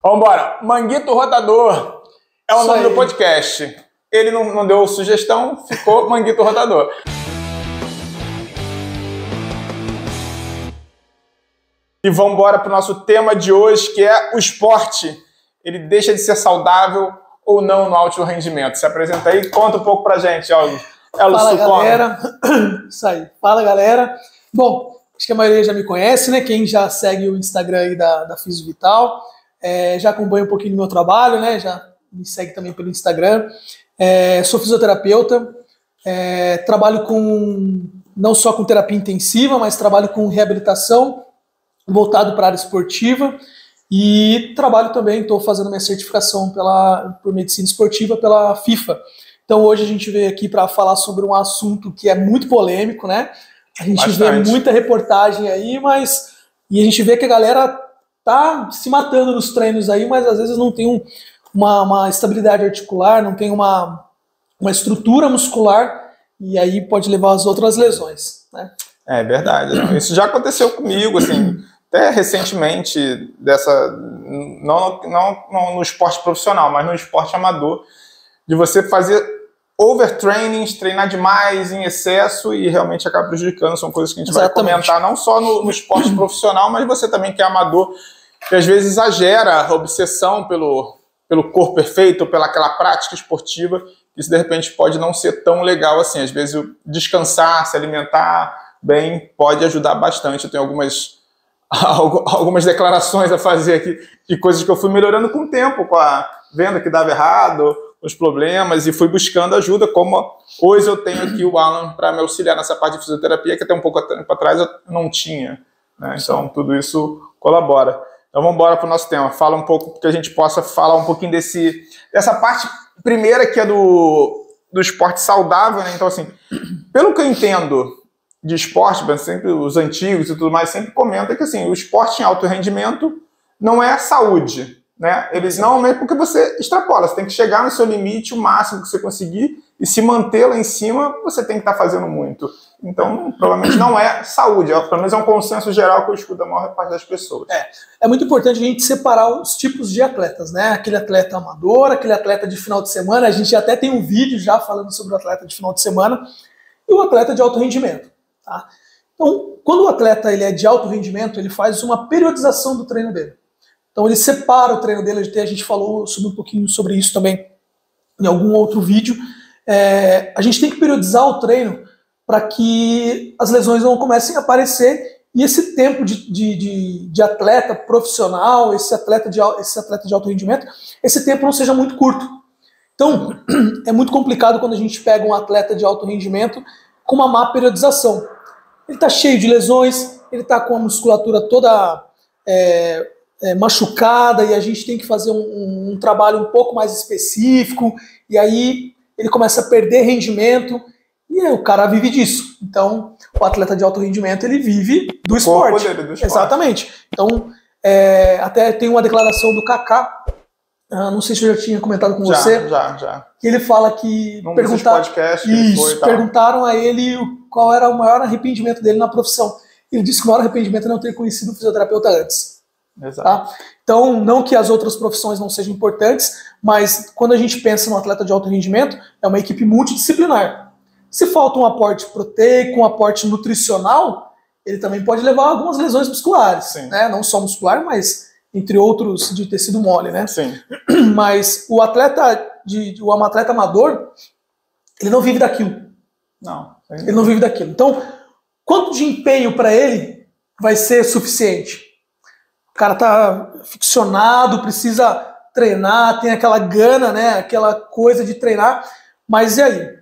Vambora, Manguito Rotador é o nome do podcast. Ele não deu sugestão, ficou Manguito Rotador. E vamos embora para o nosso tema de hoje, que é o esporte. Ele deixa de ser saudável ou não no alto rendimento? Se apresenta aí, conta um pouco pra gente, Elcio. Fala, galera. Isso aí. Fala, galera. Bom, acho que a maioria já me conhece, né? Quem já segue o Instagram aí da Físio Vital, já acompanha um pouquinho do meu trabalho, né? Já me segue também pelo Instagram. Sou fisioterapeuta, trabalho não só com terapia intensiva, mas trabalho com reabilitação voltado para a área esportiva e trabalho também, estou fazendo minha certificação por medicina esportiva pela FIFA. Então hoje a gente veio aqui para falar sobre um assunto que é muito polêmico, né? A gente vê muita reportagem aí, e a gente vê que a galera tá se matando nos treinos aí, mas às vezes não tem uma estabilidade articular, não tem uma estrutura muscular, e aí pode levar às outras lesões, né? É verdade. Isso já aconteceu comigo, assim, até recentemente, não no esporte profissional, mas no esporte amador, de você fazer overtrainings, treinar demais, em excesso, e realmente acaba prejudicando. São coisas que a gente vai comentar, não só no esporte profissional, mas você também que é amador, que às vezes exagera a obsessão pelo corpo perfeito, pelaquela prática esportiva. Isso de repente pode não ser tão legal assim. Às vezes descansar, se alimentar bem pode ajudar bastante. Eu tenho algumas declarações a fazer aqui de coisas que eu fui melhorando com o tempo, com a venda que dava errado, os problemas, e fui buscando ajuda, como hoje eu tenho aqui o Alan para me auxiliar nessa parte de fisioterapia, que até um pouco tempo atrás eu não tinha, né? Então tudo isso colabora. Então vamos embora para o nosso tema. Fala um pouco, que a gente possa falar um pouquinho dessa parte primeira, que é do esporte saudável, né? Então, assim, pelo que eu entendo de esporte, sempre os antigos e tudo mais sempre comentam que, assim, o esporte em alto rendimento não é saúde, né? Eles não é porque você extrapola, você tem que chegar no seu limite, o máximo que você conseguir, e se manter lá em cima, você tem que estar fazendo muito. Então, provavelmente não é saúde, pelo menos é um consenso geral que eu escuto da maior parte das pessoas. É muito importante a gente separar os tipos de atletas, né? Aquele atleta amador, aquele atleta de final de semana. A gente até tem um vídeo já falando sobre o atleta de final de semana e o atleta de alto rendimento, tá? Então, quando o atleta ele é de alto rendimento, ele faz uma periodização do treino dele. Então, ele separa o treino dele. A gente falou um pouquinho sobre isso também em algum outro vídeo. A gente tem que periodizar o treino para que as lesões não comecem a aparecer e esse tempo de atleta profissional, esse atleta de alto rendimento, esse tempo não seja muito curto. Então, é muito complicado quando a gente pega um atleta de alto rendimento com uma má periodização. Ele está cheio de lesões, ele está com a musculatura toda machucada, e a gente tem que fazer um trabalho um pouco mais específico, e aí ele começa a perder rendimento, e aí o cara vive disso. Então, o atleta de alto rendimento, ele vive do esporte. Exatamente. Então, até tem uma declaração do Kaká, não sei se eu já tinha comentado com você. Já. Que ele fala que perguntaram a ele qual era o maior arrependimento dele na profissão. Ele disse que o maior arrependimento é não ter conhecido o fisioterapeuta antes. Exato. Tá? Então, não que as outras profissões não sejam importantes, mas quando a gente pensa no atleta de alto rendimento, é uma equipe multidisciplinar. Se falta um aporte proteico, um aporte nutricional, ele também pode levar a algumas lesões musculares, né? Não só muscular, mas entre outros de tecido mole, né? Sim. Mas o atleta amador, ele não vive daquilo. Ele não vive daquilo. Então, quanto de empenho para ele vai ser suficiente? O cara tá ficcionado, precisa treinar, tem aquela gana, né? Aquela coisa de treinar. Mas e aí?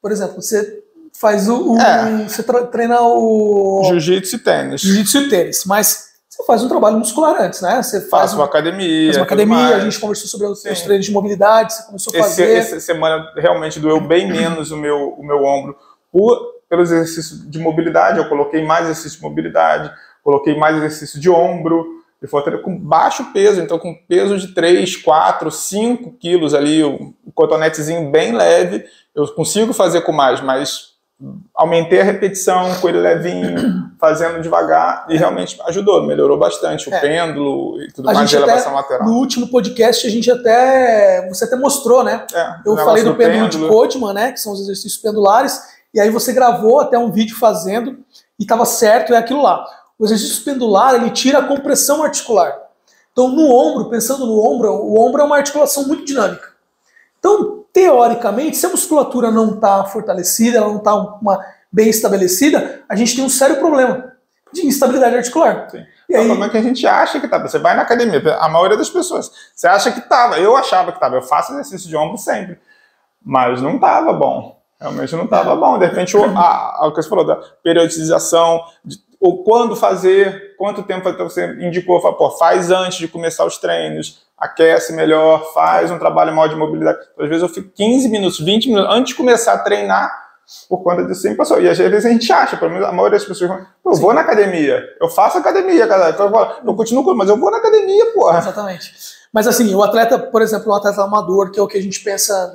Por exemplo, você faz você treina o jiu-jitsu e tênis. Jiu-jitsu e tênis, mas você faz um trabalho muscular antes, né? Você faz uma academia. A gente conversou sobre os treinos de mobilidade, você começou a fazer. Essa semana realmente doeu bem menos o meu ombro. Pelo exercício de mobilidade, eu coloquei mais exercício de mobilidade, coloquei mais exercício de ombro. E foi com baixo peso, então com peso de 3, 4, 5 quilos ali, um cotonetezinho bem leve, eu consigo fazer com mais, mas aumentei a repetição com ele levinho, fazendo devagar, e realmente ajudou, melhorou bastante o pêndulo e tudo mais de elevação lateral. No último podcast, você até mostrou, né? Eu falei do pêndulo de Koopman, né? Que são os exercícios pendulares, e aí você gravou até um vídeo fazendo, e estava certo, é aquilo lá. O exercício pendular, ele tira a compressão articular. Então, no ombro, pensando no ombro, o ombro é uma articulação muito dinâmica. Então, teoricamente, se a musculatura não está fortalecida, ela não está bem estabelecida, a gente tem um sério problema de instabilidade articular. Sim. E aí, como é que a gente acha que tá? Você vai na academia, a maioria das pessoas, você acha que estava, eu achava que estava, eu faço exercício de ombro sempre, mas não estava bom, realmente não estava bom. De repente, o que você falou da periodização, ou quando fazer, quanto tempo você indicou, faz antes de começar os treinos, aquece melhor, faz um trabalho maior de mobilidade. Às vezes eu fico 15 minutos, 20 minutos antes de começar a treinar por conta disso sempre passou. E às vezes a gente acha, pelo menos a maioria das pessoas falam, eu vou na academia, eu faço academia, cara. Eu continuo, mas eu vou na academia, porra. Exatamente. Mas assim, o atleta, por exemplo, o atleta amador, que é o que a gente pensa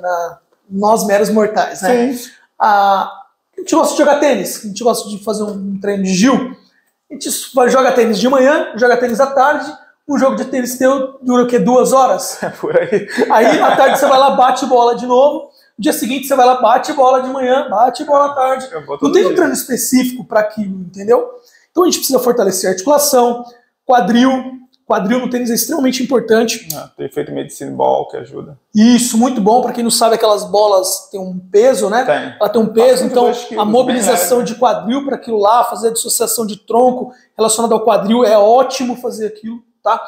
nós meros mortais, né? Sim. A gente gosta de jogar tênis, a gente gosta de fazer um treino de Gil, a gente joga tênis de manhã, joga tênis à tarde, um jogo de tênis teu dura o quê? 2 horas? É por aí. Aí à tarde você vai lá, bate bola de novo, no dia seguinte você vai lá, bate bola de manhã, bate bola à tarde. Não tem um treino específico para aquilo, entendeu? Então a gente precisa fortalecer a articulação, quadril no tênis é extremamente importante. Tem feito medicine ball que ajuda. Isso, muito bom. Para quem não sabe, aquelas bolas têm um peso, né? Ela tem um peso, então a mobilização de quadril para aquilo lá, fazer a dissociação de tronco relacionada ao quadril, é ótimo fazer aquilo, tá?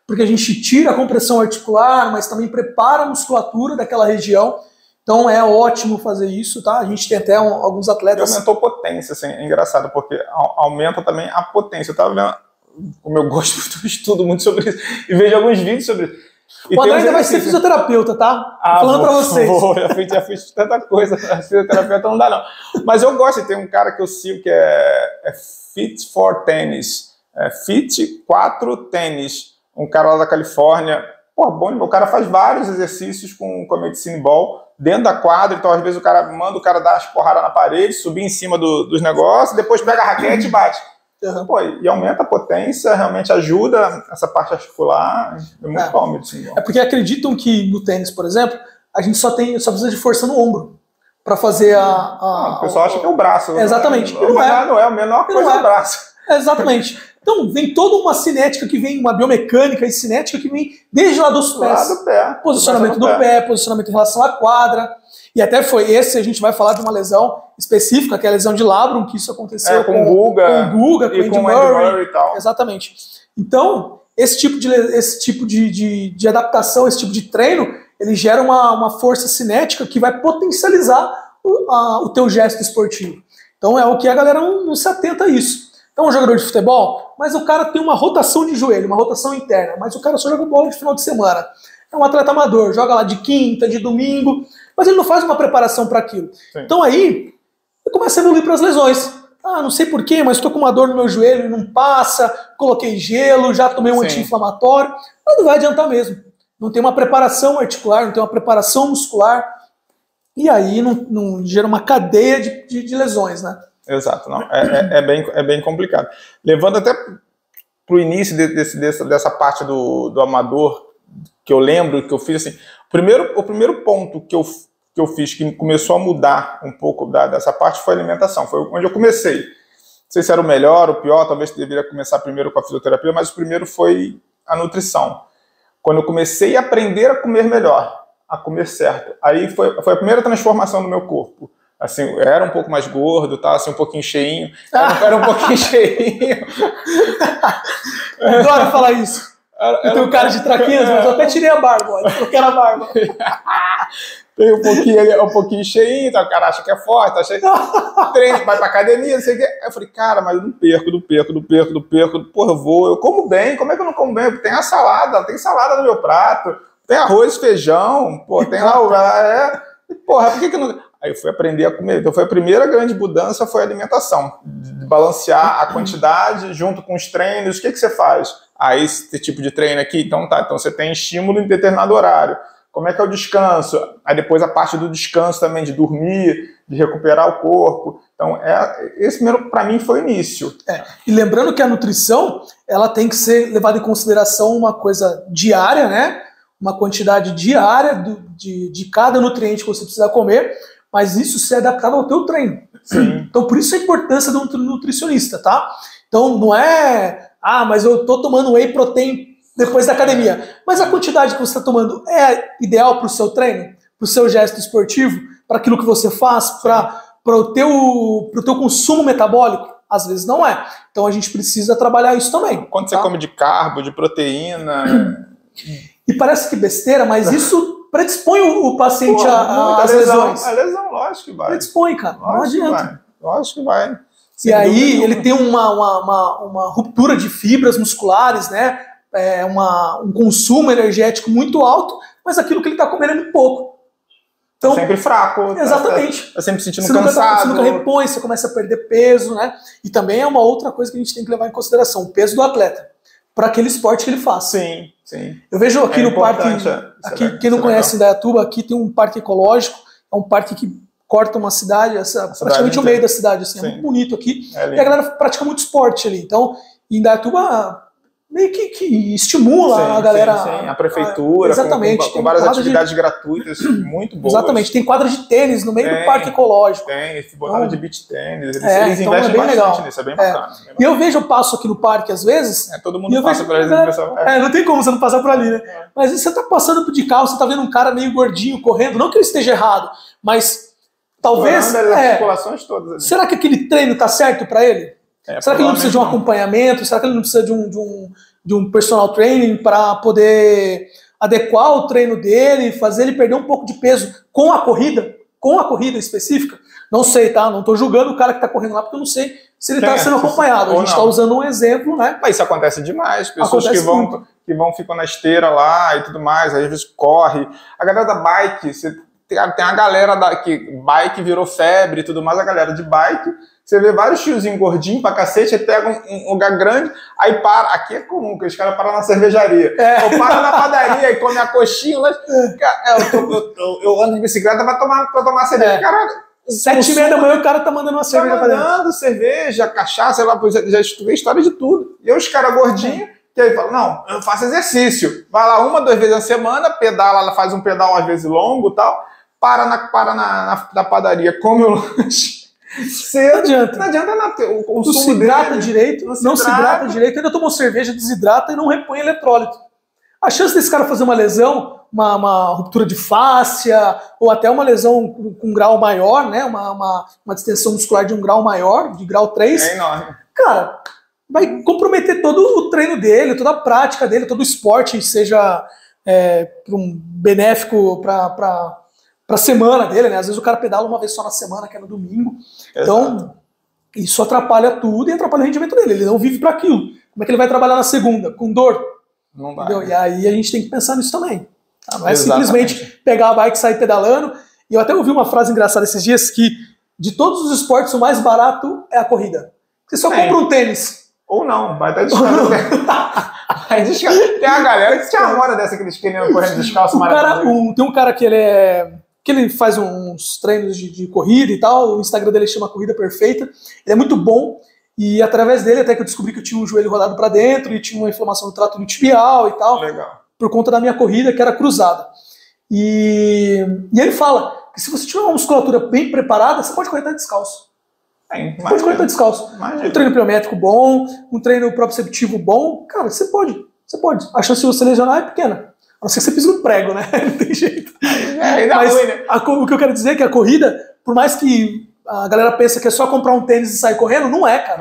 Porque a gente tira a compressão articular, mas também prepara a musculatura daquela região. Então é ótimo fazer isso, tá? A gente tem até alguns atletas... Aumentou potência, assim, é engraçado, porque aumenta também a potência. Eu tava vendo, como eu gosto, eu estudo muito sobre isso, e vejo alguns vídeos sobre isso. O André ainda vai ser fisioterapeuta, tá? Falando pra vocês. Já fiz tanta coisa, fisioterapeuta não dá não. Mas eu gosto, tem um cara que eu sigo que é Fit for Tennis, Fit 4 Tennis, um cara lá da Califórnia. Pô, bom, o cara faz vários exercícios com a medicine ball dentro da quadra, então às vezes o cara manda o cara dar as porradas na parede, subir em cima dos negócios, depois pega a raquete e bate. Uhum. Pô, e aumenta a potência, realmente ajuda essa parte articular, é muito bom medicine ball. É porque acreditam que no tênis, por exemplo, a gente só precisa de força no ombro para fazer o pessoal acha que é o braço. Exatamente. Não é, a menor coisa é o braço. Exatamente. Então, vem toda uma cinética que vem, uma biomecânica e cinética que vem desde lá dos pés. Lá do pé. Posicionamento do pé, posicionamento em relação à quadra. E até a gente vai falar de uma lesão específica, que é a lesão de labrum, que isso aconteceu com o Guga, com o Andy Murray e tal. Exatamente. Então, esse tipo de adaptação, esse tipo de treino, ele gera uma força cinética que vai potencializar o teu gesto esportivo. Então, é o que a galera não se atenta a isso. Então, um jogador de futebol, mas o cara tem uma rotação de joelho, uma rotação interna, mas o cara só joga bola de final de semana. É um atleta amador, joga lá de quinta, de domingo, mas ele não faz uma preparação para aquilo. Sim. Então aí, eu começo a evoluir para as lesões. Não sei porquê, mas estou com uma dor no meu joelho, não passa, coloquei gelo, já tomei um anti-inflamatório, mas não vai adiantar mesmo. Não tem uma preparação articular, não tem uma preparação muscular, e aí não gera uma cadeia de lesões, né? Exato, não. É bem complicado. Levando até para o início dessa parte do amador, que eu lembro, que eu fiz assim, o primeiro ponto que eu fiz, que começou a mudar um pouco dessa parte, foi a alimentação. Foi onde eu comecei. Não sei se era o melhor ou o pior, talvez deveria começar primeiro com a fisioterapia, mas o primeiro foi a nutrição. Quando eu comecei a aprender a comer melhor, a comer certo, aí foi a primeira transformação do meu corpo. Assim, eu era um pouco mais gordo, tá? Assim, um pouquinho cheinho. Era um pouquinho cheinho. Adoro falar isso. Eu tenho cara de traquinas, mas eu até tirei a barba, olha, eu quero a barba. Tem um pouquinho cheinho, então o cara acha que é forte, tá cheio. Treino, vai pra academia, não sei o quê. Aí eu falei, cara, mas eu não perco. Porra, eu como bem, como é que eu não como bem? Tem salada no meu prato, tem arroz, feijão, pô, tem lá porra, por que eu não... Aí eu fui aprender a comer. Então foi a primeira grande mudança, foi a alimentação. De balancear a quantidade junto com os treinos. O que você faz? Esse tipo de treino aqui, então tá. Então você tem estímulo em determinado horário. Como é que é o descanso? Aí depois a parte do descanso também, de dormir. de recuperar o corpo. Então, esse primeiro, para mim, foi o início. E lembrando que a nutrição, ela tem que ser levada em consideração uma coisa diária, né? Uma quantidade diária de cada nutriente que você precisa comer, mas isso ser adaptado ao teu treino. Sim. Então, por isso a importância do nutricionista, tá? Então, não é, mas eu tô tomando whey protein depois da academia. Mas a quantidade que você está tomando é ideal para o seu treino, para o seu gesto esportivo, para aquilo que você faz, para o teu consumo metabólico? Às vezes não é. Então, a gente precisa trabalhar isso também. Quanto você come de carbo, de proteína... E parece que besteira, mas isso predispõe o paciente às lesões. A lesão, lógico que vai. Predispõe, cara. Não adianta. Lógico que vai. E aí ele tem uma ruptura de fibras musculares, né? Um consumo energético muito alto, mas aquilo que ele está comendo é muito pouco. Então, sempre fraco. Exatamente. Tá sempre sentindo cansado. Você nunca repõe, você começa a perder peso, né? E também é uma outra coisa que a gente tem que levar em consideração, o peso do atleta, para aquele esporte que ele faz. Sim. Eu vejo aqui no parque, quem não conhece Indaiatuba, aqui tem um parque ecológico, é um parque que corta uma cidade, praticamente o meio da cidade, assim, é muito bonito aqui, e a galera pratica muito esporte ali. Então, Indaiatuba meio que estimula a galera. Sim. A prefeitura, exatamente, com várias atividades gratuitas muito boas. Exatamente, tem quadra de tênis no meio do parque ecológico. Tem, botaram de beach tênis, eles então investem bastante legal. nisso, é bem bacana. E eu passo aqui no parque às vezes. Todo mundo passa por ali, pessoal. Não tem como você não passar por ali, né? Mas você tá passando de carro, você tá vendo um cara meio gordinho correndo, não que ele esteja errado, mas talvez. As articulações todas ali. Será que aquele treino tá certo para ele? Será que ele não precisa de um acompanhamento? Será que ele não precisa de um personal training para poder adequar o treino dele, fazer ele perder um pouco de peso com a corrida específica? Não sei, tá? Não estou julgando o cara que está correndo lá, porque eu não sei se ele está sendo acompanhado. A gente está usando um exemplo, né? Mas isso acontece demais. Pessoas que ficam na esteira lá e tudo mais, às vezes corre. A galera da bike, tem a galera que bike virou febre e tudo mais, a galera de bike. Você vê vários tiozinhos gordinhos pra cacete, aí pega um lugar grande, aí para. Aqui é comum, que os caras param na cervejaria. Ou para na padaria e come a coxinha. Eu ando de bicicleta pra tomar cerveja. Caralho, 7h30 da manhã o cara tá mandando uma cerveja pra dentro. Mandando cerveja, cachaça, sei lá, já estudei história de tudo. E os caras gordinhos, que aí falam, não, eu faço exercício. Vai lá 1, 2 vezes na semana, pedala, faz um pedal às vezes longo e tal, para na padaria, come o lanche. Não adianta. Não adianta nada. Não se hidrata direito, não se hidrata direito, ainda tomou cerveja, desidrata e não repõe eletrólito. A chance desse cara fazer uma lesão, uma ruptura de fáscia, ou até uma lesão com um grau maior, né? Uma distensão muscular de um grau maior, de grau 3. É enorme. Cara, vai comprometer todo o treino dele, toda a prática dele, todo o esporte, seja benéfico para a semana dele, né? Às vezes o cara pedala uma vez só na semana, que é no domingo. Então, isso atrapalha tudo e atrapalha o rendimento dele. Ele não vive para aquilo. Como é que ele vai trabalhar na segunda? Com dor? Não dá. Entendeu? E aí a gente tem que pensar nisso também. Tá? Não é simplesmente pegar a bike e sair pedalando. E eu até ouvi uma frase engraçada esses dias que de todos os esportes o mais barato é a corrida. Você só compra um tênis. Ou não, vai até descalço. Tem uma galera que tinha uma hora dessa que eles queriam correr descalço. Tem um cara que ele faz uns treinos de corrida e tal, o Instagram dele chama Corrida Perfeita, ele é muito bom, e através dele até que eu descobri que eu tinha um joelho rodado para dentro e tinha uma inflamação no trato tibial e tal. Legal. Por conta da minha corrida, que era cruzada. E ele fala que se você tiver uma musculatura bem preparada, você pode correr até descalço. Pode correr até descalço. Imagina. Um treino pliométrico bom, um treino proprioceptivo bom, cara, você pode. A chance de você lesionar é pequena. A não ser que você pise no prego, né? Não tem jeito. Mas ruim, né? O que eu quero dizer é que a corrida, por mais que a galera pense que é só comprar um tênis e sair correndo, não é, cara.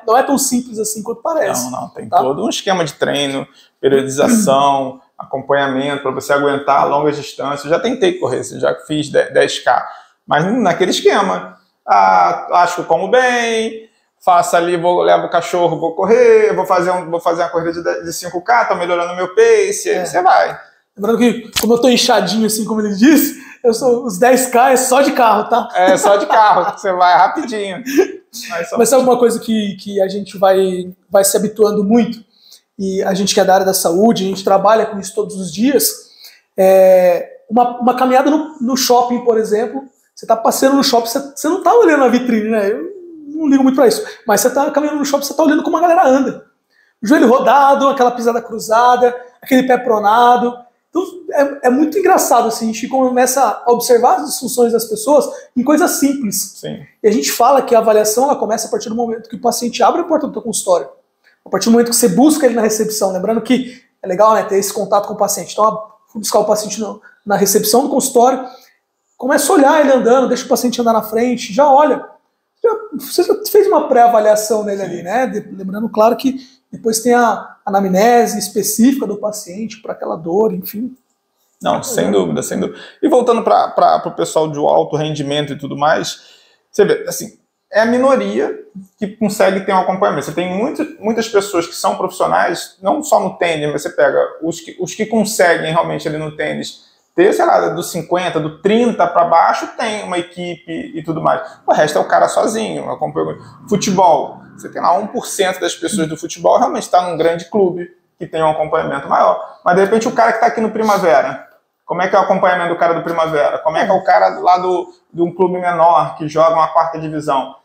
Não é tão simples assim quanto parece. Não. Tem todo um esquema de treino, periodização, acompanhamento, para você aguentar longas distâncias. Eu já tentei correr, já fiz 10K. Mas naquele esquema. Acho que eu como bem, faço ali, levo o cachorro, vou correr, vou fazer uma corrida de 5K, tô melhorando o meu pace, aí você vai. Lembrando que, como eu tô inchadinho, assim como ele disse, os 10K é só de carro, tá? É só de carro, você vai rapidinho. Mas sabe uma coisa que a gente vai se habituando muito, e a gente que é da área da saúde, a gente trabalha com isso todos os dias, uma caminhada no shopping, por exemplo, Você tá passeando no shopping, você não tá olhando a vitrine, né? Eu não ligo muito pra isso. Mas você tá caminhando no shopping, você tá olhando como a galera anda. O joelho rodado, aquela pisada cruzada, aquele pé pronado. Então é muito engraçado, assim, a gente começa a observar as disfunções das pessoas em coisas simples. Sim. E a gente fala que a avaliação ela começa a partir do momento que o paciente abre a porta do teu consultório. A partir do momento que você busca ele na recepção. Lembrando que é legal, né, ter esse contato com o paciente. Então, vou buscar o paciente na recepção do consultório, começa a olhar ele andando, deixa o paciente andar na frente, já olha. Você já fez uma pré-avaliação nele ali, né? Lembrando, claro, que depois tem a anamnese específica do paciente para aquela dor, enfim. Não, sem dúvida, sem dúvida. E voltando para o pessoal de alto rendimento e tudo mais, você vê, assim, é a minoria que consegue ter um acompanhamento. Você tem muitas pessoas que são profissionais, não só no tênis, mas você pega os que conseguem realmente ali no tênis ter, sei lá, do 50, do 30 para baixo, tem uma equipe e tudo mais. O resto é o cara sozinho. Futebol, você tem lá 1% das pessoas do futebol realmente está num grande clube que tem um acompanhamento maior. Mas de repente o cara que está aqui no Primavera, como é que é o acompanhamento do cara do Primavera? Como é que é o cara lá de um clube menor que joga uma quarta divisão?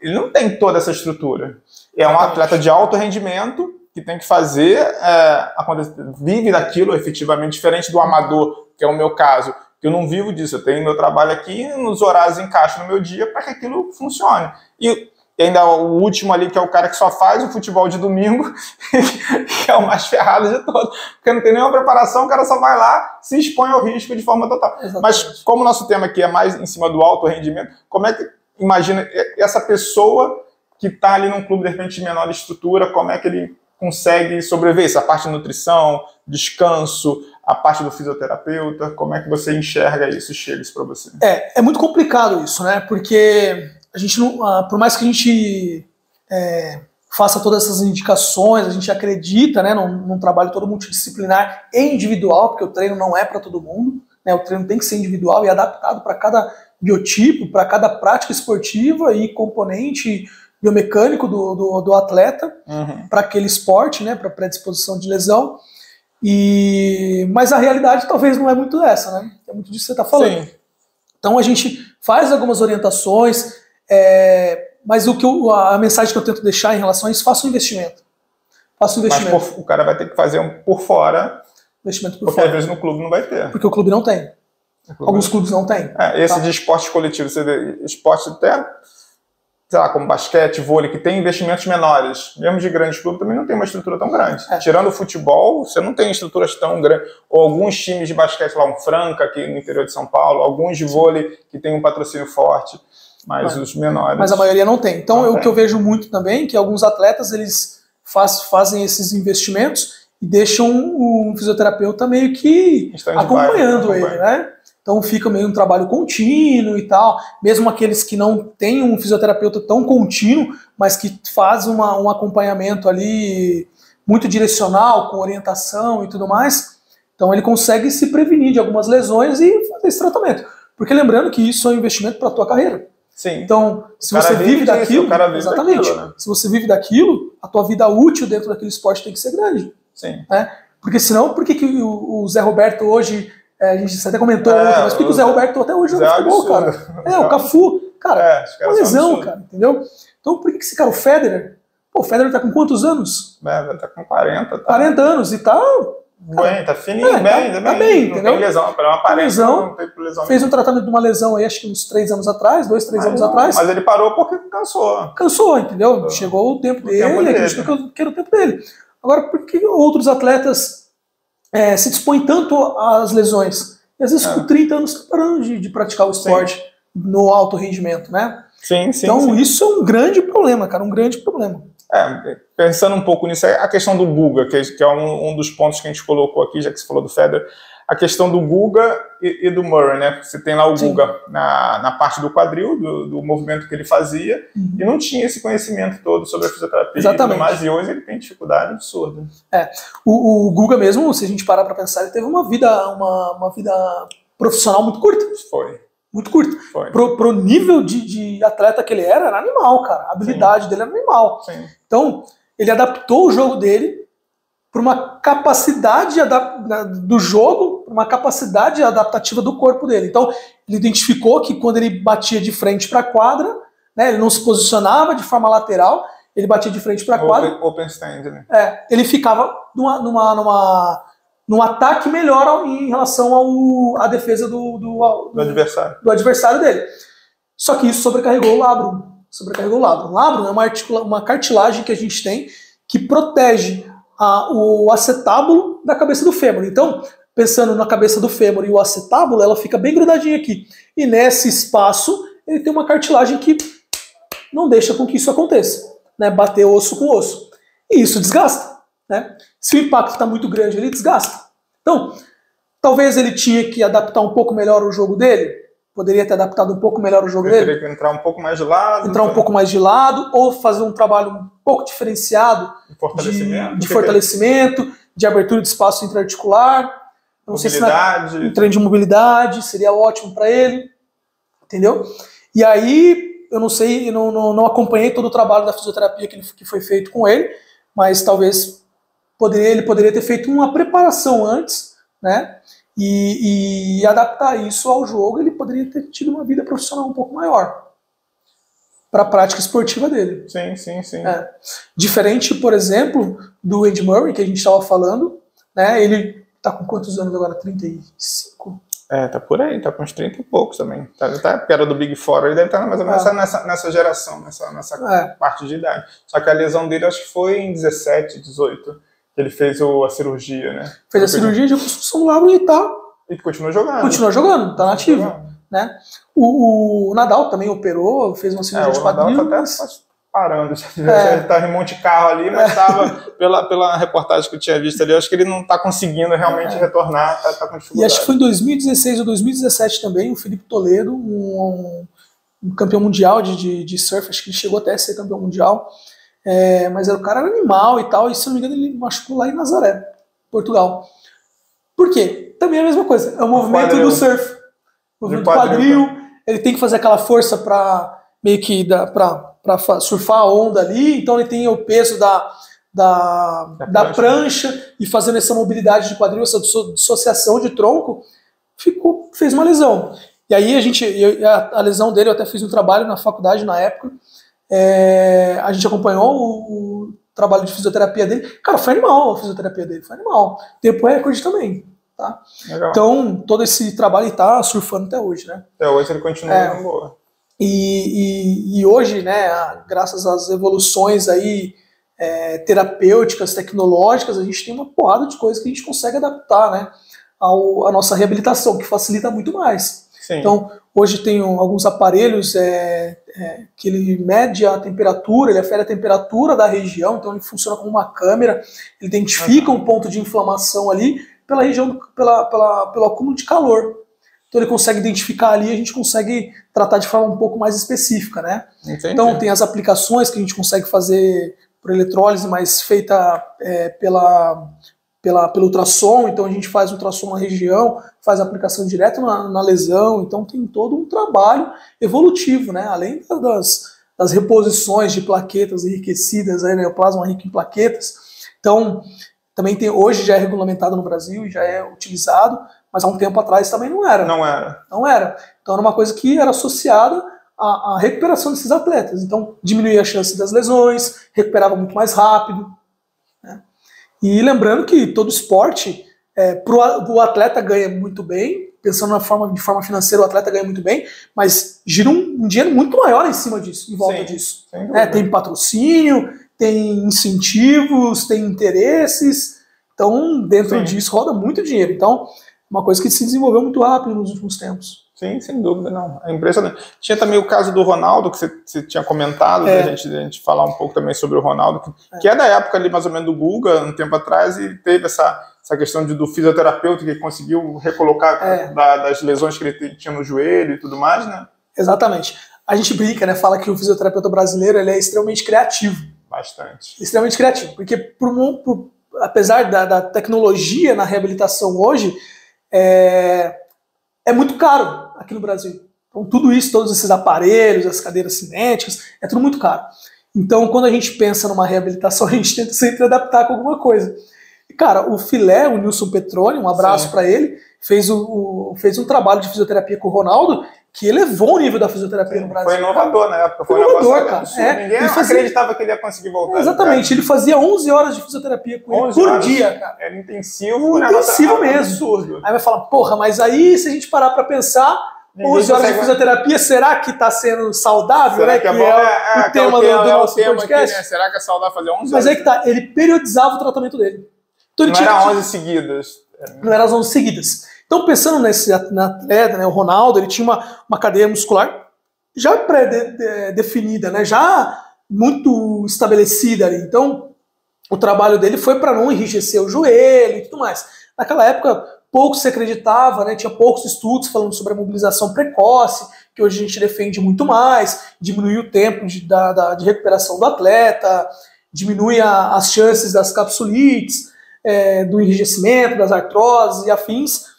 Ele não tem toda essa estrutura. É um atleta de alto rendimento que tem que fazer, vive daquilo efetivamente, diferente do amador, que é o meu caso, que eu não vivo disso. Eu tenho meu trabalho aqui, nos horários encaixo no meu dia para que aquilo funcione. E ainda o último ali, que é o cara que só faz o futebol de domingo, que é o mais ferrado de todos, porque não tem nenhuma preparação, o cara só vai lá, se expõe ao risco de forma total. Exatamente. Mas como o nosso tema aqui é mais em cima do alto rendimento, como é que, imagina, essa pessoa que está ali num clube de repente de menor estrutura, como é que ele consegue sobreviver? Essa parte de nutrição, descanso, a parte do fisioterapeuta, como é que você enxerga isso, chega isso para você? É muito complicado isso, né? Porque a gente não, por mais que a gente faça todas essas indicações, a gente acredita, né, num trabalho todo multidisciplinar e individual, porque o treino não é para todo mundo, né? O treino tem que ser individual e adaptado para cada biotipo, para cada prática esportiva e componente biomecânico do atleta, para aquele esporte, né, para predisposição de lesão. Mas a realidade talvez não é muito essa, né? É muito disso que você está falando. Sim. Então a gente faz algumas orientações, mas a mensagem que eu tento deixar em relação a isso, faça um investimento. Faça um investimento. Mas o cara vai ter que fazer um por fora, investimento por porque fora. Às vezes no clube não vai ter. Porque o clube não tem. Alguns clubes não têm. Esse de esporte coletivo, você vê, esporte até, sei lá, como basquete, vôlei, que tem investimentos menores, mesmo de grandes clubes, também não tem uma estrutura tão grande. Tirando o futebol, você não tem estruturas tão grandes. Ou alguns times de basquete, lá, um Franca, aqui no interior de São Paulo, alguns de vôlei que tem um patrocínio forte, mas os menores... Mas a maioria não tem. Então, o que eu vejo muito também, é que alguns atletas, eles fazem esses investimentos e deixam um fisioterapeuta meio que acompanhando ele, né? Então fica meio um trabalho contínuo e tal, mesmo aqueles que não têm um fisioterapeuta tão contínuo, mas que faz um acompanhamento ali muito direcional, com orientação e tudo mais, então ele consegue se prevenir de algumas lesões e fazer esse tratamento. Porque lembrando que isso é um investimento para a tua carreira. Sim. Então, se você vive daquilo, exatamente, né? Se você vive daquilo, a tua vida útil dentro daquele esporte tem que ser grande. Sim. Né? Porque senão, por que o Zé Roberto hoje... a gente até comentou ontem, mas por que o Zé Roberto até hoje joga futebol, cara? O Cafu, cara, uma lesão, cara, entendeu? Então por que esse cara, o Federer, o Federer tá com quantos anos? Tá com 40. 40 anos e tá... Bem, tá fininho, tá bem, entendeu? Não tem lesão, para uma lesão, fez um tratamento de uma lesão aí, acho que uns 3 anos atrás, 2, 3 anos atrás. Mas ele parou porque cansou. Cansou, entendeu? Chegou o tempo dele, acreditou que era o tempo dele. Agora, por que outros atletas se dispõem tanto às lesões? E às vezes com 30 anos estão parando de praticar o esporte no alto rendimento, né? Sim. Então isso é um grande problema, cara, um grande problema. Pensando um pouco nisso, a questão do Guga, que é um dos pontos que a gente colocou aqui, já que você falou do Federer, a questão do Guga e do Murray, né? Você tem lá o Guga na parte do quadril, do movimento que ele fazia, e não tinha esse conhecimento todo sobre a fisioterapia. Exatamente. Mas e hoje ele tem dificuldade absurda. O Guga mesmo, se a gente parar para pensar, ele teve uma vida profissional muito curta. Foi. Muito curta. Pro nível de atleta que ele era animal, cara. A habilidade dele era animal. Sim. Então, ele adaptou o jogo dele para uma capacidade do jogo, uma capacidade adaptativa do corpo dele. Então, ele identificou que quando ele batia de frente para a quadra, né, ele não se posicionava de forma lateral, ele batia de frente para a quadra. Open stand, né? Ele ficava num ataque melhor em relação à defesa do adversário dele. Só que isso sobrecarregou o labrum. O labrum é uma cartilagem que a gente tem que protege o acetábulo da cabeça do fêmur. Então, pensando na cabeça do fêmur e o acetábulo, ela fica bem grudadinha aqui. E nesse espaço, ele tem uma cartilagem que não deixa com que isso aconteça, né? Bater osso com osso. E isso desgasta, né? Se o impacto está muito grande, ele desgasta. Então, talvez ele tinha que adaptar um pouco melhor o jogo dele. Poderia ter adaptado um pouco melhor o jogo dele. Teria que entrar um pouco mais de lado. Um pouco mais de lado, ou fazer um trabalho um pouco diferenciado de fortalecimento, de abertura de espaço intraarticular. Não sei se um treino de mobilidade seria ótimo para ele. Entendeu? E aí, eu não sei, não acompanhei todo o trabalho da fisioterapia que foi feito com ele, mas talvez ele poderia ter feito uma preparação antes, né? E adaptar isso ao jogo. Ele poderia ter tido uma vida profissional um pouco maior para a prática esportiva dele. Sim. Diferente, por exemplo, do Andy Murray, que a gente estava falando, né? Ele está com quantos anos agora? 35? Tá por aí, tá com uns 30 e poucos também. Porque era do Big Four, ele deve estar mais ou menos nessa geração, nessa parte de idade. Só que a lesão dele acho que foi em 17, 18, que ele fez a cirurgia, né? Fez a cirurgia de reconstrução do labro e continua jogando. Continua jogando, tá nativo. Né? O Nadal também operou, fez uma cirurgia de quadril. O Nadal tá até parando, ele tá em Monte Carlo ali, mas estava, pela reportagem que eu tinha visto ali, eu acho que ele não está conseguindo realmente retornar, tá com dificuldade. E acho que foi em 2016 ou 2017 também, o Felipe Toledo, um campeão mundial de surf, acho que ele chegou até a ser campeão mundial, mas o cara era animal e tal, e se não me engano ele machucou lá em Nazaré, Portugal. Por quê? Também é a mesma coisa, é o movimento do surf, o movimento do quadril, ele tem que fazer aquela força para meio que para surfar a onda ali, então ele tem o peso da prancha e fazendo essa mobilidade de quadril, essa dissociação de tronco, fez uma lesão. E aí a lesão dele, eu até fiz um trabalho na faculdade na época, a gente acompanhou o trabalho de fisioterapia dele, cara, foi animal a fisioterapia dele, foi animal. Tempo recorde também. Tá? Então, todo esse trabalho ele tá surfando até hoje, né? Até hoje ele continua boa. E hoje, né, graças às evoluções aí, terapêuticas, tecnológicas, a gente tem uma porrada de coisas que a gente consegue adaptar, né, à nossa reabilitação, que facilita muito mais. Sim. Então, hoje tem alguns aparelhos que ele mede a temperatura, ele afere a temperatura da região, então ele funciona como uma câmera, ele identifica um ponto de inflamação ali, pela região, pelo acúmulo de calor. Então ele consegue identificar ali, a gente consegue tratar de forma um pouco mais específica, né? Entendi. Então tem as aplicações que a gente consegue fazer por eletrólise, mas feita pelo ultrassom, então a gente faz ultrassom na região, faz a aplicação direto na lesão, então tem todo um trabalho evolutivo, né? Além das reposições de plaquetas enriquecidas, né? O plasma rico em plaquetas. Então também hoje já é regulamentado no Brasil e já é utilizado, mas há um tempo atrás também não era. Não era. Então era uma coisa que era associada à recuperação desses atletas. Então diminuía a chance das lesões, recuperava muito mais rápido. Né? E lembrando que todo esporte, o atleta ganha muito bem, pensando de forma financeira, o atleta ganha muito bem, mas gira um dinheiro muito maior em cima disso, em volta disso. Tem patrocínio, tem incentivos, tem interesses, então dentro disso roda muito dinheiro. Então, uma coisa que se desenvolveu muito rápido nos últimos tempos. Sim, sem dúvida, não. É impressionante. Tinha também o caso do Ronaldo, que você tinha comentado, da gente falar um pouco também sobre o Ronaldo, que é da época ali mais ou menos do Guga, um tempo atrás, e teve essa questão do fisioterapeuta que conseguiu recolocar das lesões que ele tinha no joelho e tudo mais, né? Exatamente. A gente brinca, né? Fala que o fisioterapeuta brasileiro ele é extremamente criativo. Bastante. Extremamente criativo, porque apesar da tecnologia na reabilitação hoje, é muito caro aqui no Brasil. Então tudo isso, todos esses aparelhos, as cadeiras cinéticas, é tudo muito caro. Então quando a gente pensa numa reabilitação, a gente tenta sempre adaptar com alguma coisa. E, cara, o Filé, o Nilson Petroni, um abraço para ele, fez um trabalho de fisioterapia com o Ronaldo que elevou o nível da fisioterapia no Brasil. Foi inovador na época. Foi inovador, cara. Ninguém acreditava que ele ia conseguir voltar. Exatamente. Ele fazia 11 horas de fisioterapia com ele por dia, cara. Era intensivo. Intensivo mesmo. Absurdo. Aí vai falar, porra, mas aí se a gente parar pra pensar, 11 horas de fisioterapia, será que tá sendo saudável? Será né? que é bom? O tema do nosso podcast. Aqui, né? Será que é saudável fazer 11 horas? Mas aí que tá, ele periodizava o tratamento dele. Então, não era 11 seguidas. Não era as 11 seguidas. Então, pensando na atleta, né, o Ronaldo, ele tinha uma cadeia muscular já pré-definida, né, já muito estabelecida ali. Então, o trabalho dele foi para não enrijecer o joelho e tudo mais. Naquela época, pouco se acreditava, né, tinha poucos estudos falando sobre a mobilização precoce, que hoje a gente defende muito mais, diminui o tempo de recuperação do atleta, diminui as chances das capsulites, do enrijecimento, das artroses e afins.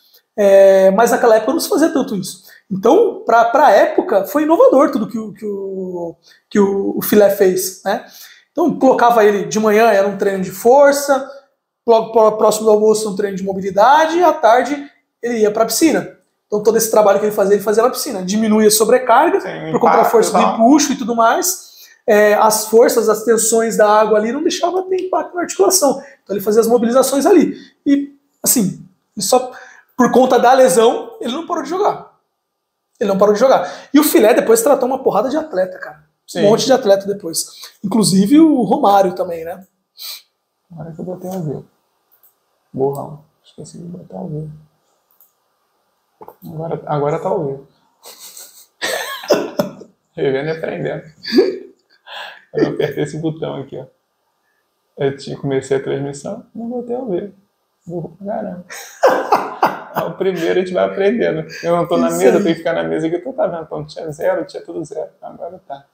Mas naquela época não se fazia tanto isso. Então, para a época, foi inovador tudo que o Filé fez, né? Então, colocava ele de manhã, era um treino de força, logo próximo do almoço, um treino de mobilidade, e à tarde ele ia para a piscina. Então, todo esse trabalho que ele fazia na piscina. Diminui a sobrecarga, por conta da força do empuxo e tudo mais. As forças, as tensões da água ali não deixavam ter impacto na articulação. Então, ele fazia as mobilizações ali. E, assim, só... Por conta da lesão, ele não parou de jogar. E o Filé depois tratou uma porrada de atleta, cara. Sim. Um monte de atleta depois. Inclusive o Romário também, né? Agora que eu botei ao vivo. Burrão. Esqueci de botar ao vivo. Agora tá ao vivo. Revendo e aprendendo. Eu apertei esse botão aqui, ó. Comecei a transmissão, não botei ao vivo. Burro pra caramba. O primeiro a gente vai aprendendo. Eu não tô na mesa, eu tenho que ficar na mesa aqui. Tu tá vendo? Então tinha zero, tinha tudo zero. Agora tá.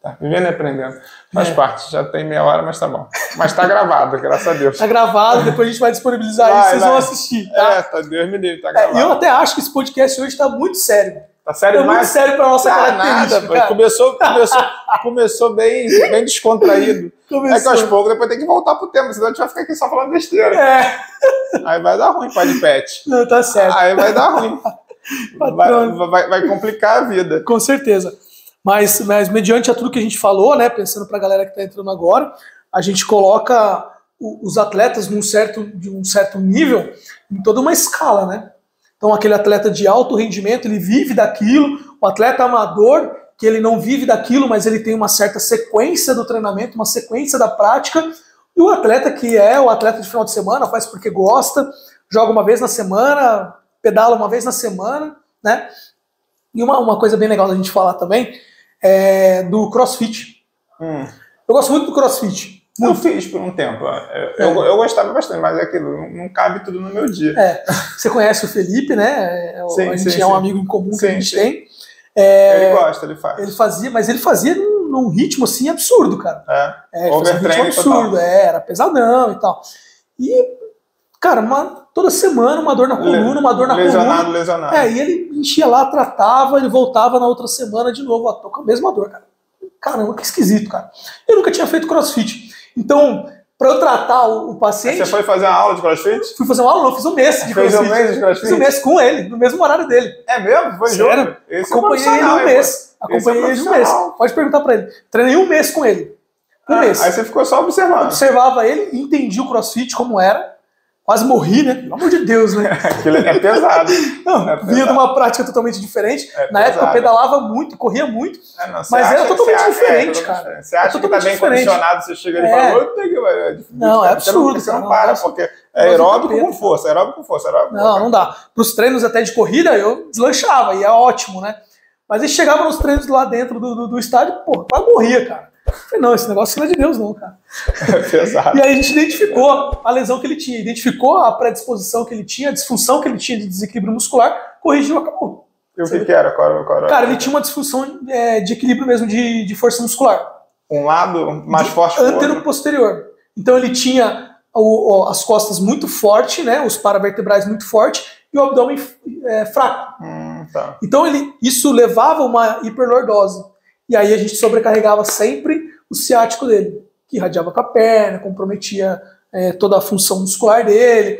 Tá, vivendo e aprendendo. Faz parte, já tem meia hora, mas tá bom. Mas tá gravado, graças a Deus. Tá gravado, depois a gente vai disponibilizar isso, vocês vão assistir. Tá? Tá, Deus me livre, tá gravado. Eu até acho que esse podcast hoje tá muito sério. Tá sério demais? Muito sério pra nossa característica. Nada, começou bem descontraído. É que aos poucos depois tem que voltar pro tema, senão a gente vai ficar aqui só falando besteira. Aí vai dar ruim, pai de pet. Não, tá certo. Aí vai dar ruim. vai complicar a vida. Com certeza. Mas mediante a tudo que a gente falou, né, pensando pra galera que tá entrando agora, a gente coloca os atletas de um certo nível em toda uma escala, né? Então, aquele atleta de alto rendimento, ele vive daquilo. O atleta amador, que ele não vive daquilo, mas ele tem uma certa sequência do treinamento, uma sequência da prática. E o atleta que é o atleta de final de semana, faz porque gosta, joga uma vez na semana, pedala uma vez na semana, né? E uma coisa bem legal da gente falar também é do CrossFit. Eu gosto muito do CrossFit. Eu fiz por um tempo. Eu gostava bastante, mas é aquilo, não cabe tudo no meu dia. Você conhece o Felipe, né? A gente é um amigo em comum que a gente tem. Ele gosta, ele faz. Mas ele fazia num ritmo assim absurdo, cara. Overtraining absurdo, era pesadão e tal. E, cara, toda semana uma dor na coluna, uma dor na coluna. Lesionado. E ele enchia lá, tratava, ele voltava na outra semana de novo, tô com a mesma dor, cara. Caramba, que esquisito, cara. Eu nunca tinha feito CrossFit. Então, para eu tratar o paciente... Você foi fazer uma aula de CrossFit? Fui fazer uma aula, não, fiz um mês de CrossFit. Fez um mês de CrossFit? Fiz um mês com ele, no mesmo horário dele. É mesmo? Foi sério? Acompanhei ele um mês. Acompanhei ele um mês. Pode perguntar para ele. Treinei um mês com ele. Um mês. Aí você ficou só observando. Observava ele, entendi o CrossFit como era. Quase morri, né? Pelo amor de Deus, né? Aquilo é pesado. Vinha de uma prática totalmente diferente. Na época eu pedalava muito, corria muito. Mas era totalmente diferente, cara. Você acha que tá bem condicionado, você chega ali e fala... Não, é absurdo. Você não para, porque é aeróbico com força, aeróbico com força. Não dá. Pros treinos até de corrida, eu deslanchava, e é ótimo, né? Mas aí chegava nos treinos lá dentro do estádio, pô, quase morria, cara. Eu falei, não, esse negócio não é de Deus, não, cara. É pesado. E aí a gente identificou a lesão que ele tinha, identificou a predisposição que ele tinha, a disfunção que ele tinha de desequilíbrio muscular, corrigiu, acabou. E o que era? Qual era? Cara, ele tinha uma disfunção de equilíbrio mesmo, de força muscular. Um lado mais forte que o outro? Antero-posterior. Então ele tinha as costas muito fortes, né, os paravertebrais muito fortes, e o abdômen fraco. Tá. Então isso levava a uma hiperlordose. E aí a gente sobrecarregava sempre o ciático dele, que irradiava com a perna, comprometia toda a função muscular dele.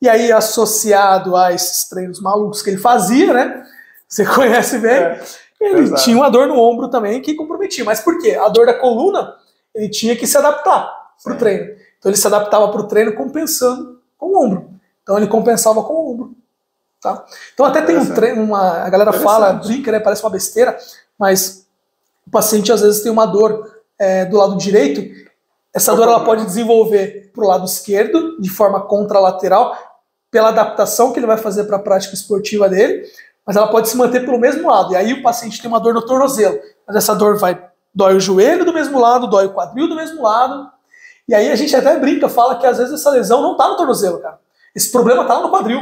E aí, associado a esses treinos malucos que ele fazia, né? Você conhece bem. Ele tinha uma dor no ombro também que comprometia. Mas por quê? A dor da coluna, ele tinha que se adaptar para o treino. Então ele se adaptava para o treino compensando com o ombro. Então ele compensava com o ombro. Tá? Então até tem um treino, a galera fala, brinca, né? Parece uma besteira, mas o paciente às vezes tem uma dor do lado direito. Essa dor ela pode desenvolver para o lado esquerdo, de forma contralateral, pela adaptação que ele vai fazer para a prática esportiva dele, mas ela pode se manter pelo mesmo lado. E aí o paciente tem uma dor no tornozelo, mas essa dor dói o joelho do mesmo lado, dói o quadril do mesmo lado. E aí a gente até brinca, fala que às vezes essa lesão não está no tornozelo, cara. Esse problema está lá no quadril.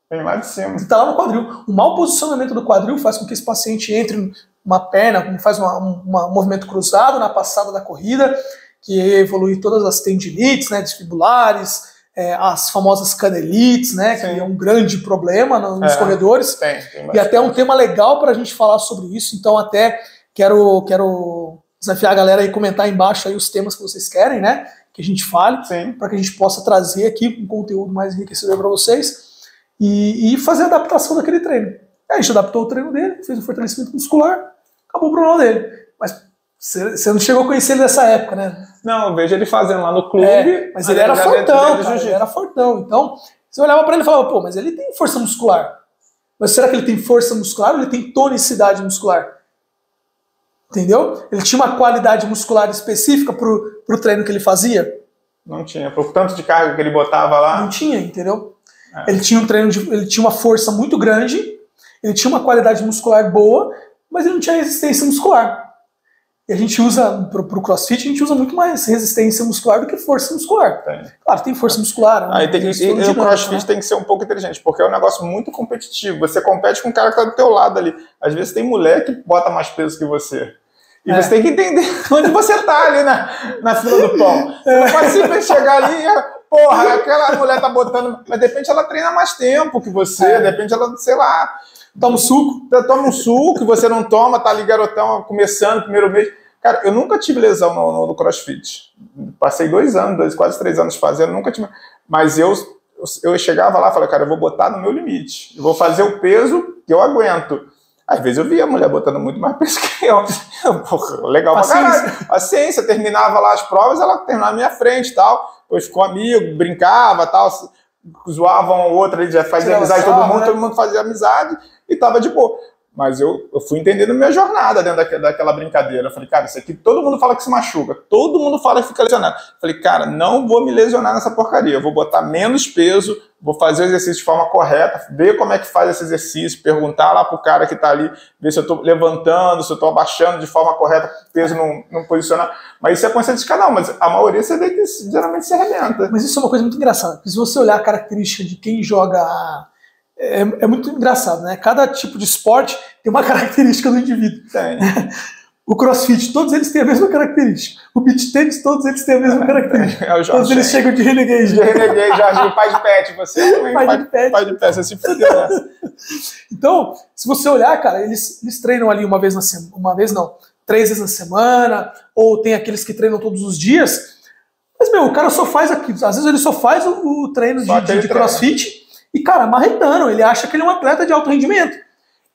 Tem lá de cima. Está lá no quadril. O mau posicionamento do quadril faz com que esse paciente entre uma perna, faz um movimento cruzado na passada da corrida, que evolui todas as tendinites, né, desfibulares, as famosas canelites, né, que é um grande problema nos corredores. Tem e até um tema legal para a gente falar sobre isso. Então até quero desafiar a galera aí, comentar aí embaixo aí os temas que vocês querem, né, que a gente fale, para que a gente possa trazer aqui um conteúdo mais enriquecedor para vocês e fazer a adaptação daquele treino. A gente adaptou o treino dele, fez o fortalecimento muscular, acabou o problema dele. Mas você não chegou a conhecer ele nessa época, né? Não, eu vejo ele fazendo lá no clube. Mas ele era fortão, cara, ele era fortão. Então, você olhava para ele e falava, pô, mas ele tem força muscular. Mas será que ele tem força muscular ou ele tem tonicidade muscular? Entendeu? Ele tinha uma qualidade muscular específica pro treino que ele fazia? Não tinha. Pro tanto de carga que ele botava lá. Não tinha, entendeu? Ele tinha ele tinha uma força muito grande, ele tinha uma qualidade muscular boa, mas ele não tinha resistência muscular. E a gente usa, pro CrossFit, a gente usa muito mais resistência muscular do que força muscular. Claro, tem força muscular. E o CrossFit tem que ser um pouco inteligente, porque é um negócio muito competitivo. Você compete com o cara que tá do teu lado ali. Às vezes tem mulher que bota mais peso que você. E você tem que entender onde você tá ali na fila do pão. Você não pode simplesmente chegar ali e, porra, aquela mulher tá botando... Mas de repente ela treina mais tempo que você, de repente ela, sei lá... Toma um suco. Toma um suco, você não toma, tá ali garotão, começando, primeiro mês. Cara, eu nunca tive lesão no CrossFit. Passei 2 anos, quase 3 anos fazendo, nunca tive. Mas eu chegava lá e falei, cara, eu vou botar no meu limite. Eu vou fazer o peso que eu aguento. Às vezes eu via a mulher botando muito mais peso que eu. Porra, legal pra caralho. Paciência, terminava lá as provas, ela terminava na minha frente e tal. Depois ficou amigo, brincava e tal. Zoavam o outro, ele já fazia amizade com todo mundo fazia amizade e tava de boa. Mas eu fui entendendo minha jornada dentro daquela brincadeira. Eu falei, cara, isso aqui todo mundo fala que se machuca. Todo mundo fala que fica lesionado. Eu falei, cara, não vou me lesionar nessa porcaria. Eu vou botar menos peso, vou fazer o exercício de forma correta, ver como é que faz esse exercício, perguntar lá pro cara que tá ali, ver se eu tô levantando, se eu tô abaixando de forma correta, o peso não posicionar. Mas isso é consciência de cada um. Mas a maioria você vê que geralmente se arrebenta. Mas isso é uma coisa muito engraçada. Porque se você olhar a característica de quem joga... É muito engraçado, né? Cada tipo de esporte tem uma característica do indivíduo. Tem. O CrossFit, todos eles têm a mesma característica. O beach tennis, todos eles têm a mesma característica. Todos eles chegam de renegade. De renegade, Jorge, pai de pet. Você também pai de pet, você se fudeu nessa. Então, se você olhar, cara, eles treinam ali uma vez na semana. Uma vez não, 3 vezes na semana. Ou tem aqueles que treinam todos os dias. Mas, o cara só faz aquilo. Às vezes ele só faz o treino de CrossFit. E, cara, marretando, ele acha que ele é um atleta de alto rendimento.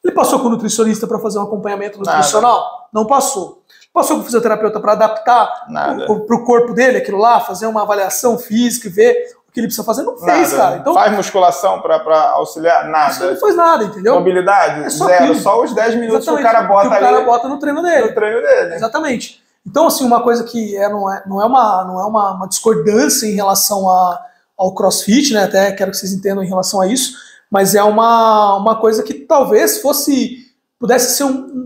Ele passou com o nutricionista para fazer um acompanhamento nutricional? Não passou. Passou com o fisioterapeuta para adaptar para o corpo dele, aquilo lá, fazer uma avaliação física e ver o que ele precisa fazer? Não fez, cara. Então, faz musculação para auxiliar? Nada. Não faz nada, entendeu? Mobilidade? Só zero. aquilo. Só os 10 minutos que o cara bota ali. Que o cara bota no treino dele. No treino dele. Exatamente. Então, assim, uma coisa que não é uma discordância em relação ao CrossFit, né? Até quero que vocês entendam em relação a isso, mas é uma coisa que talvez pudesse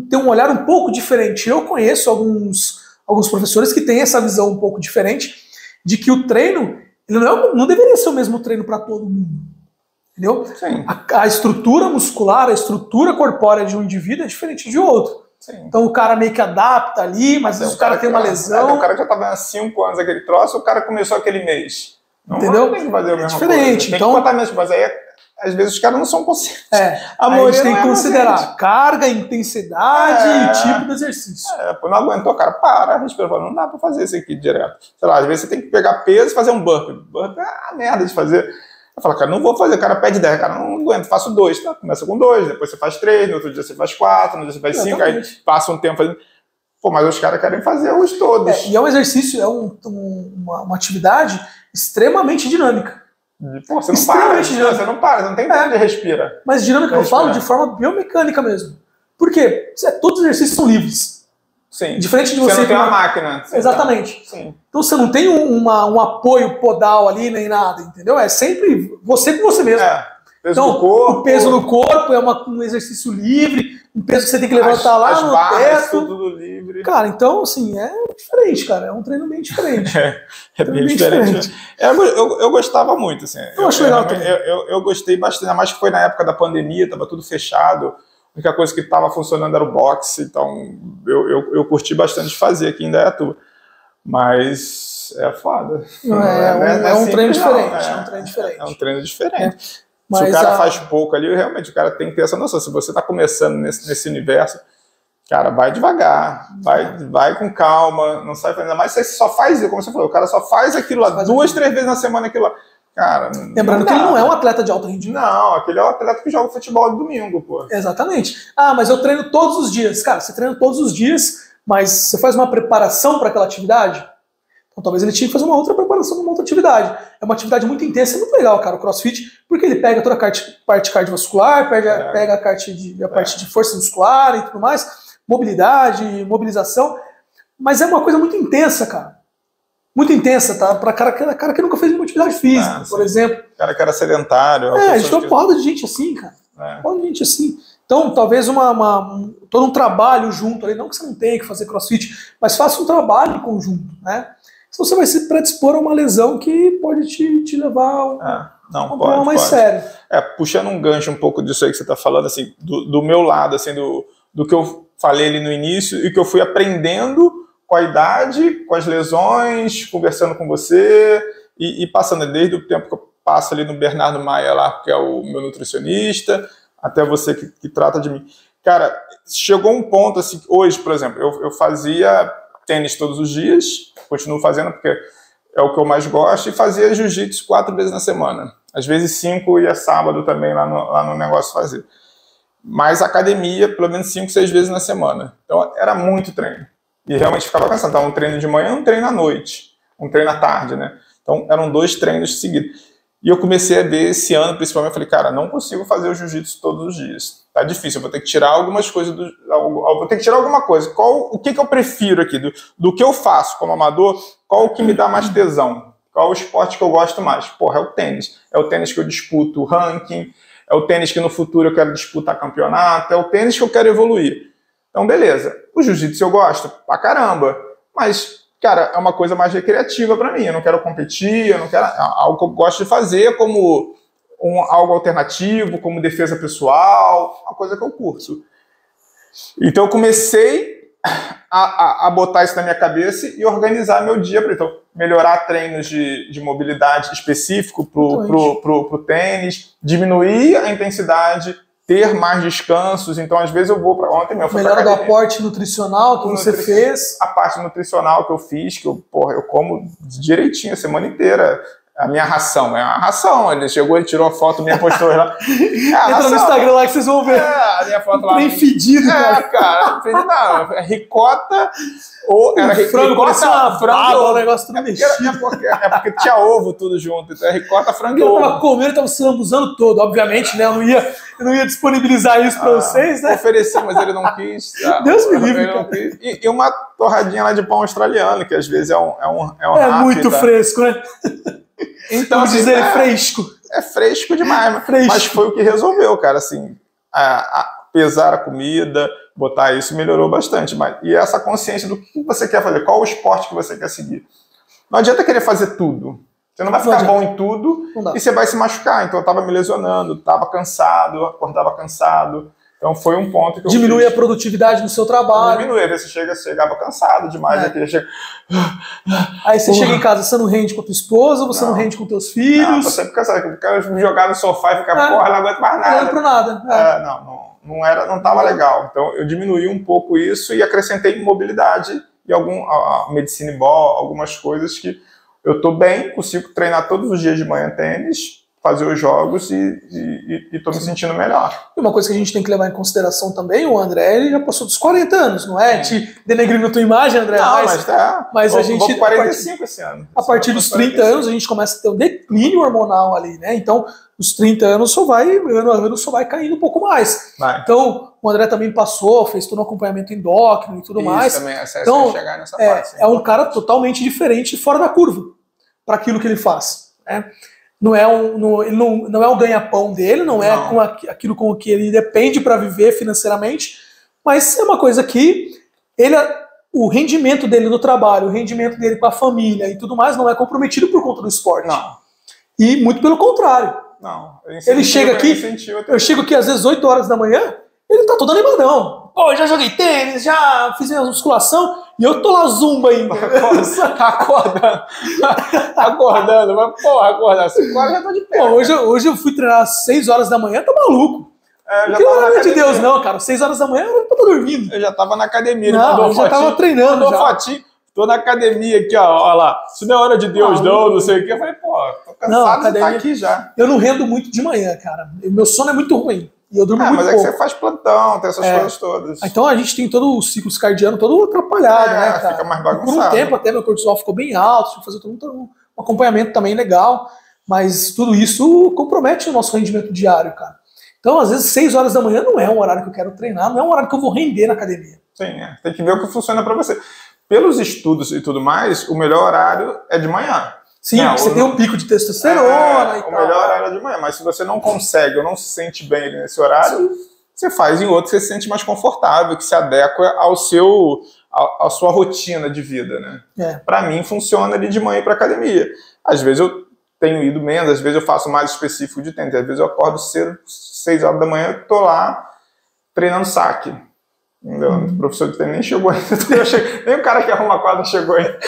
ter um olhar um pouco diferente. Eu conheço alguns professores que têm essa visão um pouco diferente de que o treino ele não deveria ser o mesmo treino para todo mundo, entendeu? Sim. A estrutura muscular, a estrutura corpórea de um indivíduo é diferente de outro. Sim. Então o cara meio que adapta ali, mas o cara tem uma lesão. O cara já estava há 5 anos aquele troço, o cara começou aquele mês. Entendeu? Tem que fazer a mesma diferente. coisa. Tem que botar mesmo, mas aí às vezes os caras não são conscientes. A gente tem que considerar carga, intensidade e tipo do exercício. Pô, não aguentou, cara, para, respira, não dá pra fazer isso aqui direto. Sei lá, às vezes você tem que pegar peso e fazer um burpee. Burpee é a merda de fazer. Eu falo, cara, não vou fazer, o cara pede 10, cara, não aguento, faço 2, tá? Começa com 2, depois você faz 3, no outro dia você faz 4, no outro dia você faz 5, aí passa um tempo fazendo. Pô, mas os caras querem fazer os todos. E é um exercício, uma atividade extremamente dinâmica. Pô, você não para, você não tem tempo de respirar. Mas dinâmica eu falo de forma biomecânica mesmo. Por quê? Todos os exercícios são livres. Sim. Diferente de você não tem uma máquina. Exatamente. Sim. Então você não tem um apoio podal ali, nem nada, entendeu? É sempre você com você mesmo. Peso no corpo. O peso no corpo é um exercício livre, um peso que você tem que levantar lá no barras, teto. tudo livre. Cara, então, assim, é diferente, cara. É um treino bem diferente. É bem diferente. Eu gostava muito, assim. Eu acho legal também. Eu gostei bastante, ainda mais que foi na época da pandemia, tava tudo fechado. A única coisa que estava funcionando era o boxe, então eu curti bastante fazer aqui em Indaiatuba. Mas é foda. É um treino diferente. É um treino diferente. Mas se o cara faz pouco ali, realmente o cara tem que ter essa noção. Se você está começando nesse universo, cara, vai devagar, vai com calma, não sai fazendo. Mas você só faz, como você falou, o cara só faz aquilo lá 2, 3 vezes na semana aquilo lá. Cara, lembrando que ele não é um atleta de alto rendimento. Não, aquele é um atleta que joga futebol de domingo, pô. Exatamente. Mas eu treino todos os dias. Cara, você treina todos os dias, mas você faz uma preparação para aquela atividade? Então talvez ele tinha que fazer uma outra preparação para uma outra atividade. É uma atividade muito intensa, é muito legal, cara, o CrossFit, porque ele pega toda a parte cardiovascular, pega a parte de força muscular e tudo mais, mobilidade, mobilização, mas é uma coisa muito intensa, cara. Muito intensa, tá? Para cara que nunca fez uma atividade física, por exemplo. Cara que era sedentário. A gente tem uma porrada de gente assim, cara. Porrada de gente assim. Então, talvez todo um trabalho junto ali, não que você não tenha que fazer CrossFit, mas faça um trabalho em conjunto, né? Senão você vai se predispor a uma lesão que pode te levar a um problema mais sério. Puxando um gancho um pouco disso aí que você está falando, assim, do meu lado, assim, do que eu falei ali no início e que eu fui aprendendo com a idade, com as lesões, conversando com você e passando desde o tempo que eu passo ali no Bernardo Maia lá, que é o meu nutricionista, até você que trata de mim. Cara, chegou um ponto, assim, hoje, por exemplo, eu fazia tênis todos os dias, continuo fazendo porque é o que eu mais gosto, e fazia jiu-jitsu 4 vezes na semana. Às vezes 5 ia sábado também lá no negócio fazer. Mas academia, pelo menos 5, 6 vezes na semana. Então era muito treino. E realmente ficava cansado. Então um treino de manhã, um treino à noite. Um treino à tarde, né? Então eram 2 treinos seguidos. E eu comecei a ver esse ano, principalmente, eu falei, cara, não consigo fazer o jiu-jitsu todos os dias. Tá difícil, eu vou ter que tirar algumas coisas, vou ter que tirar alguma coisa. O que eu prefiro aqui? Do que eu faço como amador, qual o que me dá mais tesão? Qual o esporte que eu gosto mais? Porra, é o tênis. É o tênis que eu disputo o ranking, é o tênis que no futuro eu quero disputar campeonato, é o tênis que eu quero evoluir. Então, beleza. O jiu-jitsu eu gosto pra caramba, mas... cara, é uma coisa mais recreativa para mim. Eu não quero competir, eu não quero... é algo que eu gosto de fazer como algo alternativo, como defesa pessoal, uma coisa que eu curto. Então eu comecei a botar isso na minha cabeça e organizar meu dia para então melhorar treinos de mobilidade específico pro tênis, diminuir a intensidade, ter mais descansos. Então, às vezes eu vou para ontem mesmo. Melhora do aporte nutricional que você fez. A parte nutricional que eu fiz, que eu como direitinho a semana inteira. A minha ração, é uma ração. Ele chegou, ele tirou a foto, minha postou lá. Entra no Instagram lá que vocês vão ver. A minha foto lá. Bem fedido, cara. Cara, fedido não. É ricota ou era frango, ricota, frango, o negócio tudo mexido. É porque tinha ovo tudo junto. Então é ricota, frango e ovo. Eu tava comendo, tava se lambuzando todo. Obviamente, né? Eu não ia disponibilizar isso pra vocês, né? Ofereci, mas ele não quis. Deus me livre, cara. E uma torradinha lá de pão australiano, que às vezes é muito fresco, né? Então, vamos dizer fresco. É fresco demais, mas foi o que resolveu, cara, assim, pesar a comida, botar isso melhorou bastante. E essa consciência do que você quer fazer, qual o esporte que você quer seguir. Não adianta querer fazer tudo. Você não vai ficar bom em tudo e você vai se machucar. Então eu tava me lesionando, tava cansado, acordava cansado. Então foi um ponto que eu diminui a produtividade do seu trabalho. Diminui, às vezes você chegava cansado demais. Aí você chega em casa, você não rende com a tua esposa, você não rende com teus filhos. Não, tô sempre cansado. Eu quero jogar no sofá e ficar, porra, não aguento mais nada. Não lembro nada. Não tava legal. Então eu diminuí um pouco isso e acrescentei mobilidade e a medicine ball, algumas coisas que eu tô bem, consigo treinar todos os dias de manhã tênis, fazer os jogos e tô me sentindo melhor. E uma coisa que a gente tem que levar em consideração também, o André, ele já passou dos 40 anos, não é? Te denegrindo a tua imagem, André. Não, mas a gente... Vou com 45 esse ano. A partir dos 30 anos, a gente começa a ter um declínio hormonal ali, né? Então, os 30 anos ano a ano só vai caindo um pouco mais. Então, o André também passou, fez todo um acompanhamento endócrino e tudo mais. Também, então, chegar nessa parte, é um cara totalmente diferente, fora da curva, para aquilo que ele faz, né? Não é um ganha-pão dele, não é com aquilo com o que ele depende para viver financeiramente, mas é uma coisa que o rendimento dele no trabalho, o rendimento dele com a família e tudo mais não é comprometido por conta do esporte. Não. E muito pelo contrário. Não. Ele chega aqui, eu chego aqui às vezes 8 horas da manhã, ele tá todo animadão. Pô, já joguei tênis, já fiz minha musculação e eu tô lá zumba ainda. Acordando, mas porra, acordar 5 horas já tô de pé. Pô, hoje eu fui treinar às 6 horas da manhã, tá maluco. Pelo amor de Deus, não, cara. 6 horas da manhã eu tô dormindo. Eu já tava na academia, eu já tava treinando. Mandou fotinho. Tô na academia aqui, ó lá. Isso não é hora de Deus, não sei o quê. Eu falei, pô, tô cansado de estar aqui já. Eu não rendo muito de manhã, cara. Meu sono é muito ruim. E eu durmo muito pouco. Mas é que você faz plantão, tem essas coisas todas. Então a gente tem todo o ciclo circadiano todo atrapalhado, né, cara? Fica mais bagunçado. Por um tempo até meu cortisol ficou bem alto, tive que fazer todo um acompanhamento também legal. Mas tudo isso compromete o nosso rendimento diário, cara. Então, às vezes, 6 horas da manhã não é um horário que eu quero treinar, não é um horário que eu vou render na academia. Sim, tem que ver o que funciona pra você. Pelos estudos e tudo mais, o melhor horário é de manhã. Sim, você tem um pico de testosterona e tal. O melhor horário é de manhã, mas se você não consegue ou não se sente bem nesse horário, você faz em outro que você se sente mais confortável, que se adequa à sua rotina de vida, né? Pra mim, funciona ali de manhã ir pra academia. Às vezes eu tenho ido menos, às vezes eu faço mais específico de tênis, às vezes eu acordo cedo, 6 horas da manhã, tô lá treinando saque. O professor de tênis nem chegou ainda. Nem o cara que arruma a quadra chegou ainda.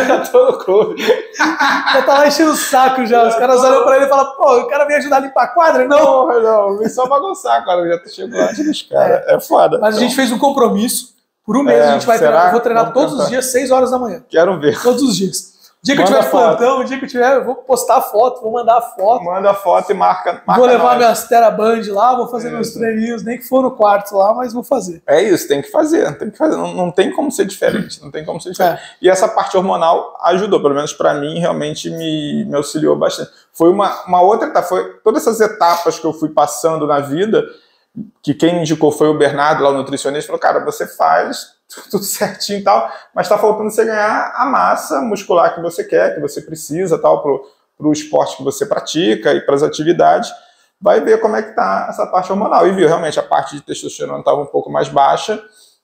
Já tô no clube. Já tá lá enchendo o saco já. Os caras olham pra ele e falam, pô, o cara vem ajudar a limpar a quadra? Não, vem só bagunçar a quadra. Já chegou antes dos caras. É foda. Mas a gente fez um compromisso. Por um mês a gente vai treinar. Eu vou treinar todos os dias, 6 horas da manhã. Quero ver. Todos os dias. O dia que eu tiver de plantão, o dia que eu tiver, eu vou postar foto, vou mandar foto. Manda a foto e marca vou levar minhas TeraBand lá, vou fazer meus treininhos, nem que for no quarto lá, mas vou fazer. É isso, tem que fazer. Não tem como ser diferente. Não tem como ser diferente. E essa parte hormonal ajudou, pelo menos pra mim, realmente me auxiliou bastante. Foi uma outra etapa, foi todas essas etapas que eu fui passando na vida, que quem me indicou foi o Bernardo, lá o nutricionista, falou, cara, você faz tudo certinho e tal, mas tá faltando você ganhar a massa muscular que você quer, que você precisa, tal, pro esporte que você pratica e para as atividades, vai ver como é que tá essa parte hormonal. E viu, realmente, a parte de testosterona estava um pouco mais baixa,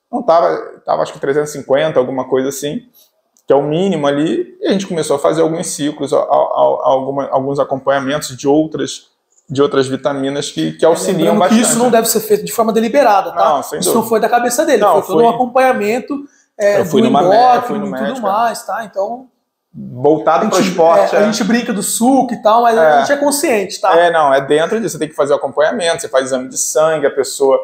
não tava acho que 350, alguma coisa assim, que é o mínimo ali, e a gente começou a fazer alguns ciclos, alguns acompanhamentos de outras vitaminas que auxiliam bastante. Isso não deve ser feito de forma deliberada, tá? Não, sem isso dúvida. não foi da cabeça dele, foi todo um acompanhamento eu fui numa médica, e tudo mais, tá? Então, voltado para o esporte. A gente brinca do suco e tal, mas a gente é consciente, tá? É dentro disso, você tem que fazer o acompanhamento, você faz exame de sangue, a pessoa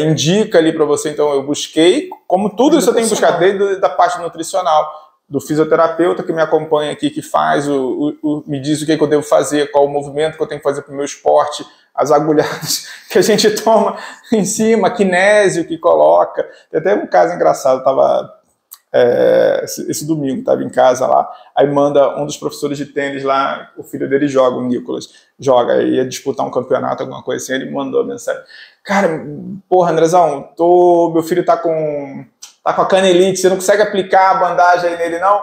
indica ali para você, então eu busquei, como tudo isso eu tenho que buscar, desde a parte nutricional, do fisioterapeuta que me acompanha aqui, que faz, me diz o que eu devo fazer, qual o movimento que eu tenho que fazer para o meu esporte, as agulhadas que a gente toma em cima, kinésio que coloca. Tem até um caso engraçado, esse domingo, estava em casa lá, aí manda um dos professores de tênis lá, o filho dele joga, o Nicolas, ia disputar um campeonato, alguma coisa assim, ele mandou a mensagem, cara, porra, Andrezão, meu filho tá com a canelite, você não consegue aplicar a bandagem aí nele, não?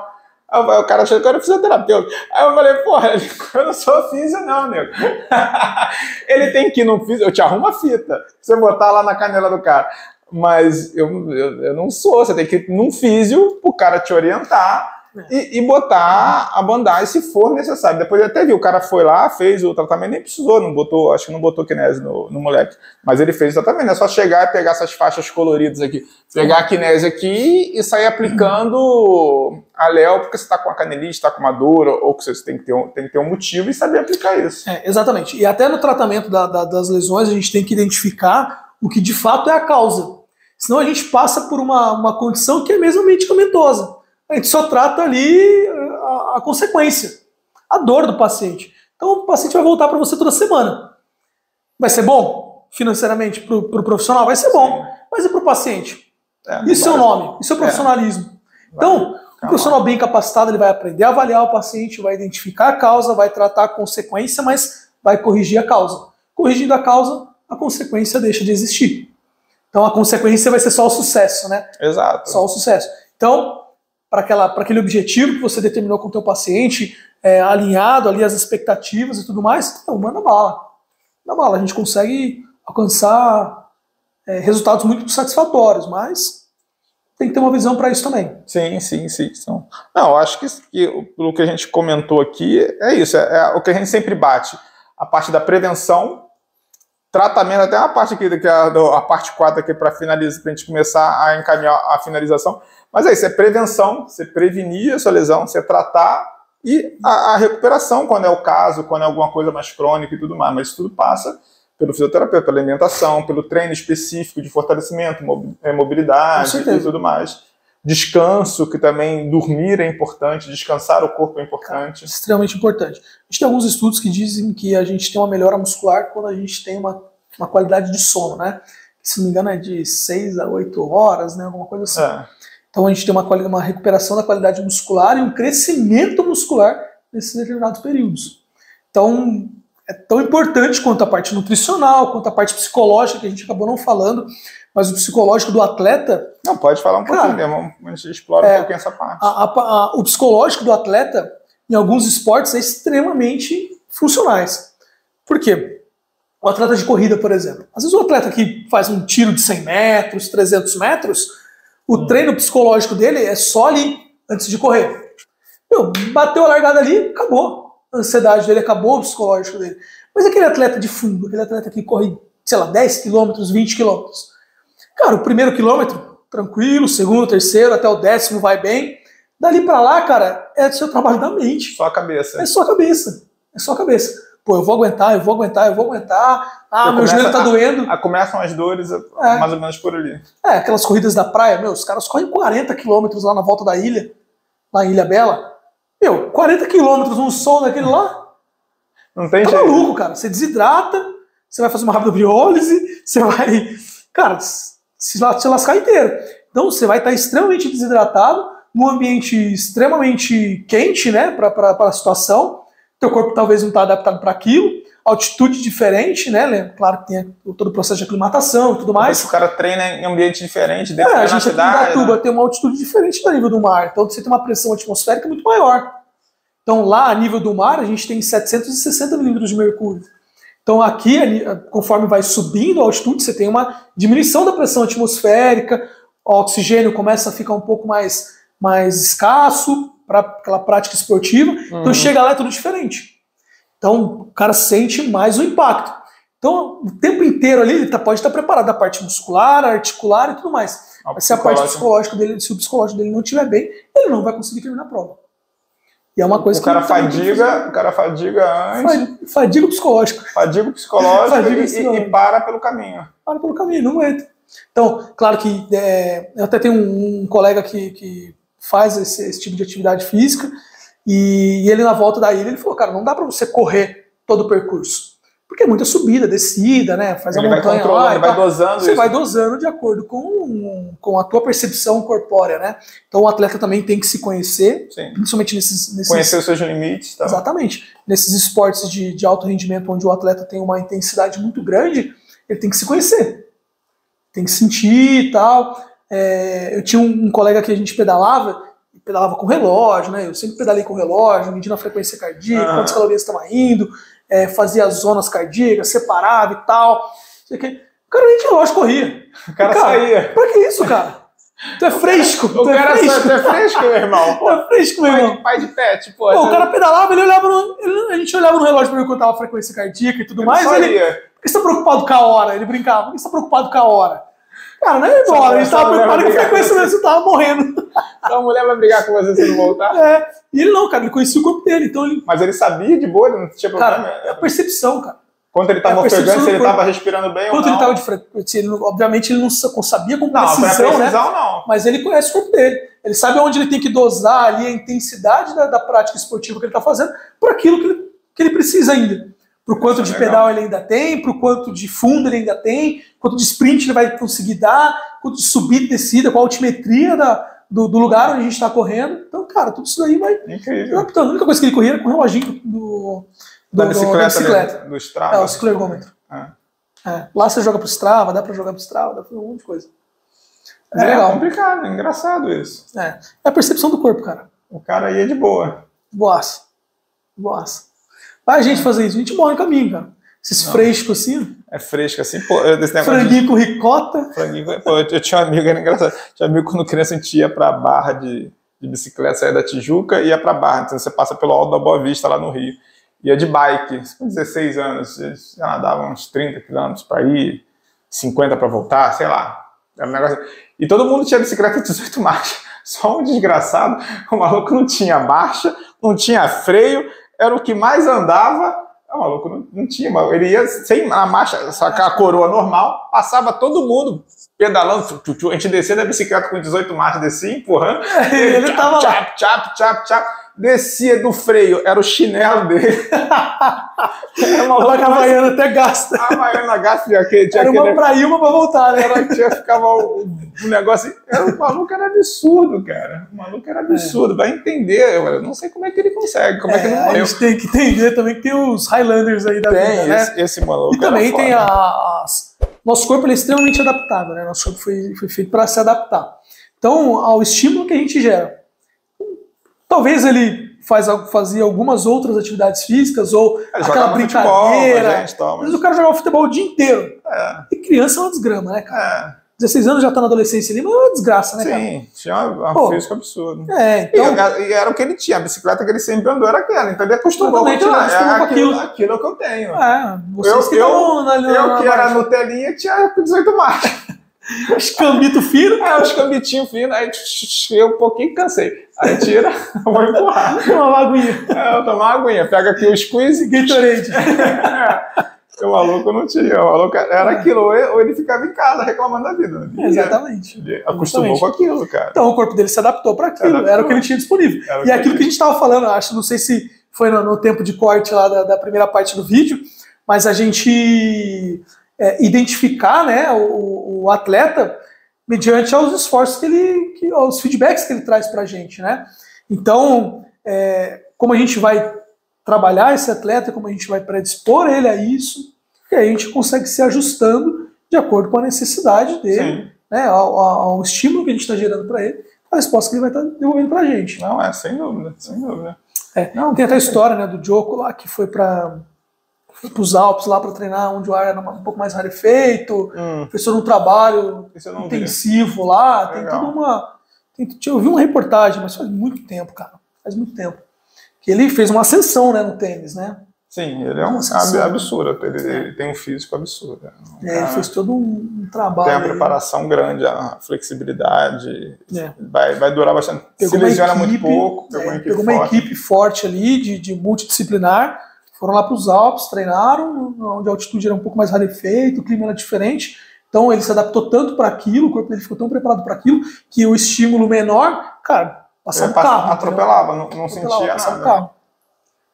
Aí o cara achou que eu era fisioterapeuta. Aí eu falei, porra, eu não sou físio, não, nego. Ele tem que ir num físio, eu te arrumo a fita, você botar lá na canela do cara. Mas eu não sou, você tem que ir num físio pro cara te orientar e botar a bandagem se for necessário. Depois eu até vi, o cara foi lá, fez o tratamento, nem precisou, não botou, acho que não botou kinese no moleque, mas ele fez o tratamento, é só chegar e pegar essas faixas coloridas aqui, pegar a kinese aqui e sair aplicando a Léo, porque você está com a canelite, está com uma dor, ou que você tem que ter um motivo e saber aplicar isso. Exatamente, e até no tratamento das lesões a gente tem que identificar o que de fato é a causa, senão a gente passa por uma condição que é mesmo medicamentosa. A gente só trata ali a consequência, a dor do paciente. Então o paciente vai voltar para você toda semana. Vai ser bom financeiramente para o profissional? Vai ser bom. Mas e para o paciente? Isso é o nome, isso é o profissionalismo. Então, o profissional bem capacitado ele vai aprender a avaliar o paciente, vai identificar a causa, vai tratar a consequência, mas vai corrigir a causa. Corrigindo a causa, a consequência deixa de existir. Então a consequência vai ser só o sucesso, né? Exato. Só o sucesso. Então, para aquele objetivo que você determinou com o teu paciente, alinhado ali as expectativas e tudo mais, então, manda bala. Manda bala. A gente consegue alcançar resultados muito satisfatórios, mas tem que ter uma visão para isso também. Sim. Não, eu acho que pelo que a gente comentou aqui, é isso. É o que a gente sempre bate. A parte da prevenção, tratamento, até a parte aqui, a parte 4 aqui para finalizar, para a gente começar a encaminhar a finalização. Mas é isso, é prevenção, você prevenir a sua lesão, você tratar e a recuperação, quando é o caso, quando é alguma coisa mais crônica e tudo mais. Mas isso tudo passa pelo fisioterapeuta, pela alimentação, pelo treino específico de fortalecimento, mobilidade e tudo mais. Descanso, que também dormir é importante, descansar o corpo é importante. Extremamente importante. A gente tem alguns estudos que dizem que a gente tem uma melhora muscular quando a gente tem uma qualidade de sono, né? Se não me engano é de 6 a 8 horas, né? Alguma coisa assim. Então a gente tem uma recuperação da qualidade muscular e um crescimento muscular nesses determinados períodos. Então é tão importante quanto a parte nutricional, quanto a parte psicológica, que a gente acabou não falando, mas o psicológico do atleta... Não, pode falar um pouquinho, a gente explora um pouquinho essa parte. O psicológico do atleta, em alguns esportes, é extremamente funcionais. Por quê? O atleta de corrida, por exemplo. Às vezes o atleta que faz um tiro de 100 metros, 300 metros, o treino psicológico dele é só ali, antes de correr. Bateu a largada ali, acabou. A ansiedade dele acabou, o psicológico dele. Mas aquele atleta de fundo, aquele atleta que corre, sei lá, 10 quilômetros, 20 quilômetros. Cara, o primeiro quilômetro, tranquilo, o segundo, o terceiro, até o 10º vai bem. Dali pra lá, cara, é o seu trabalho da mente. Só a cabeça. É só a cabeça. É só a cabeça. Pô, eu vou aguentar. Meu joelho tá doendo. Começam as dores mais ou menos por ali. Aquelas corridas da praia, os caras correm 40 quilômetros lá na volta da ilha, lá em Ilha Bela. 40 quilômetros num sol daquele lá? Não tem jeito. Tá maluco, cara. Você desidrata, você vai fazer uma rápida briólise, você vai, cara, se lascar inteiro. Então você vai estar extremamente desidratado, num ambiente extremamente quente, né, para a situação. Teu corpo talvez não está adaptado para aquilo. Altitude diferente, né? Claro que tem todo o processo de aclimatação e tudo mais. O cara treina em ambiente diferente, dentro da cidade. A gente aqui em Ubatuba tem uma altitude diferente do nível do mar. Então você tem uma pressão atmosférica muito maior. Então lá, a nível do mar, a gente tem 760 milímetros de mercúrio. Então aqui, conforme vai subindo a altitude, você tem uma diminuição da pressão atmosférica, o oxigênio começa a ficar um pouco mais escasso para aquela prática esportiva. Então chega lá é tudo diferente. Então o cara sente mais o impacto. Então o tempo inteiro ali ele pode estar preparado, a parte muscular, articular e tudo mais. Mas se a parte psicológica dele, se o psicológico dele não estiver bem, ele não vai conseguir terminar a prova. E é uma coisa o cara fadiga antes. Fadiga psicológico. Fadiga psicológico e para pelo caminho. Para pelo caminho, não aguenta. Então, claro que eu até tenho um colega que faz esse tipo de atividade física e ele na volta da ilha, ele falou, cara, não dá para você correr todo o percurso. Porque é muita subida, descida, né? Faz ele a montanha lá. Ele vai dosando Você vai dosando de acordo com a tua percepção corpórea, né? Então o atleta também tem que se conhecer, principalmente nesses... Conhecer os seus limites. Tá? Exatamente. Nesses esportes de alto rendimento, onde o atleta tem uma intensidade muito grande, ele tem que se conhecer. Tem que sentir e tal. Eu tinha um colega que a gente pedalava com relógio, né? Eu sempre pedalei com relógio, medindo a frequência cardíaca, quantas calorias estava indo, fazia as zonas cardíacas, separava e tal. O cara nem de relógio corria. O cara saía. Pra que isso, cara? Tu é fresco. O cara tu é fresco, meu irmão. Tu é fresco, meu irmão. Pai de pet, pô. O cara pedalava, a gente olhava no relógio pra ver quanto tava a frequência cardíaca e tudo mais. Por que você tá preocupado com a hora? Ele brincava. Por que você tá preocupado com a hora? Cara, não é embora. A gente tava preocupado com a frequência mesmo, você tava morrendo. Então a mulher vai brigar com você se não voltar? E ele não, cara, ele conhecia o corpo dele. Então ele... Mas ele sabia de boa, ele não tinha problema. Cara, é a percepção, cara. Quando ele estava ofegante, se ele estava respirando bem ou não. Quando ele estava de frequência, obviamente ele não sabia com precisão, né? Não. Mas ele conhece o corpo dele. Ele sabe onde ele tem que dosar ali a intensidade da prática esportiva que ele está fazendo para aquilo que ele precisa ainda. Para o quanto de pedal ele ainda tem, para o quanto de fundo ele ainda tem, quanto de sprint ele vai conseguir dar, quanto de subida e descida, qual a altimetria do lugar onde a gente está correndo. Então, cara, tudo isso daí vai... Incrível. A única coisa que ele corria era com o reloginho da bicicleta. Do Strava. O ciclergômetro. Lá você joga pro Strava, dá pra jogar pro Strava, dá pra fazer um monte de coisa. É legal. Complicado, é engraçado isso. É a percepção do corpo, cara. O cara ia de boa. Boaça. Vai a gente fazer isso, a gente morre no caminho, cara. Esses frescos assim. É fresco assim, pô. Franguinho com ricota. Pô, eu tinha um amigo, era engraçado. Tinha um amigo quando criança a gente ia pra Barra de bicicleta, saía da Tijuca e ia pra Barra. Então você passa pelo Alto da Boa Vista lá no Rio. Ia de bike, com 16 anos, já nadava uns 30 quilômetros para ir, 50 para voltar, sei lá. Era um negócio... E todo mundo tinha bicicleta de 18 marchas. Só um desgraçado, o maluco não tinha marcha, não tinha freio, era o que mais andava. O maluco não tinha, ele ia sem a marcha, só com a coroa normal, passava todo mundo pedalando. A gente descia da bicicleta com 18 marchas, descia empurrando. Ele tava lá. Tchap. Descia do freio, era o chinelo dele. Ela Havaiana até gasta. A Havaiana gasta. Era uma pra ir, uma pra voltar, né? Ficava o negócio... O maluco era absurdo, cara. O maluco era absurdo. Vai entender. Eu não sei como é que ele consegue, como é que não morreu. A gente tem que entender também que tem os Highlanders aí da vida, né? Esse maluco. E também tem nosso corpo ele é extremamente adaptável, né? Nosso corpo foi feito para se adaptar. Então, ao estímulo que a gente gera. Talvez ele fazia algumas outras atividades físicas ou aquela brincadeira. Mas o cara jogava futebol o dia inteiro. E criança é uma desgrama, né, cara? 16 anos já tá na adolescência ali, mas é uma desgraça, né, cara? Sim, tinha uma física absurda. Então... E era o que ele tinha, a bicicleta que ele sempre andou era aquela, então ele acostumou com aquilo que eu tenho. Eu que era Nutelinha tinha 18 marchas. Os cambitos finos? Os cambitinhos finos, aí eu um pouquinho cansei. Aí tira, eu vou empurrar. Tomar uma aguinha. Eu tomar uma aguinha, pega aqui o squeeze e Gatorade. O maluco não tinha, o maluco era aquilo, ou ele ficava em casa reclamando da vida. Exatamente. Ele acostumou com aquilo, cara. Então o corpo dele se adaptou para aquilo, era o que ele tinha disponível. E aquilo que a gente estava falando, acho, não sei se foi no tempo de corte lá da primeira parte do vídeo, mas a gente identificar, né, o atleta mediante aos esforços aos feedbacks que ele traz para a gente, né? Então, como a gente vai trabalhar esse atleta, como a gente vai predispor ele a isso, e aí a gente consegue se ajustando de acordo com a necessidade dele, né, ao estímulo que a gente está gerando para ele, a resposta que ele vai estar devolvendo para a gente. Não, sem dúvida, sem dúvida. Tem até a história, né, do Djoko lá, que foi para os Alpes lá para treinar, onde o ar era um pouco mais rarefeito, fez todo um trabalho intensivo lá, tem toda uma... Eu vi uma reportagem, mas faz muito tempo, cara, faz muito tempo, que ele fez uma ascensão, né, no tênis, né? Sim, ele é um absurdo, ele tem um físico absurdo. Ele fez todo um trabalho. Tem a preparação grande, a flexibilidade, vai durar bastante, se lesiona muito pouco. Pegou uma equipe forte ali, de multidisciplinar, foram lá para os Alpes, treinaram, onde a altitude era um pouco mais rarefeita, o clima era diferente, então ele se adaptou tanto para aquilo, o corpo dele ficou tão preparado para aquilo, que o estímulo menor, cara, passava o carro. Atropelava, não sentia nada. Carro.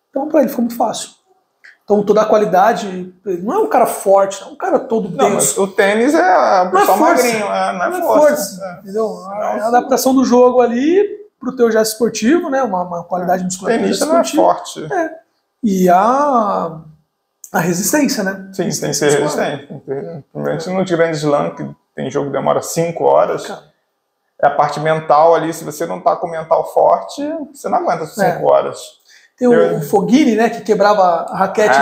Então para ele ficou muito fácil. Então toda a qualidade, ele não é um cara forte, é um cara todo denso. O tênis é o pessoal magrinho, não é força. Entendeu? A adaptação do jogo ali para o teu gesto esportivo, né? Uma qualidade muscular. O tenista não é forte. E a resistência, né? Sim, tem que ser resistente. Principalmente no Grand Slam, que tem jogo que demora 5 horas. É a parte mental ali, se você não tá com o mental forte, você não aguenta 5 horas. Tem o Fognini, né, que quebrava a raquete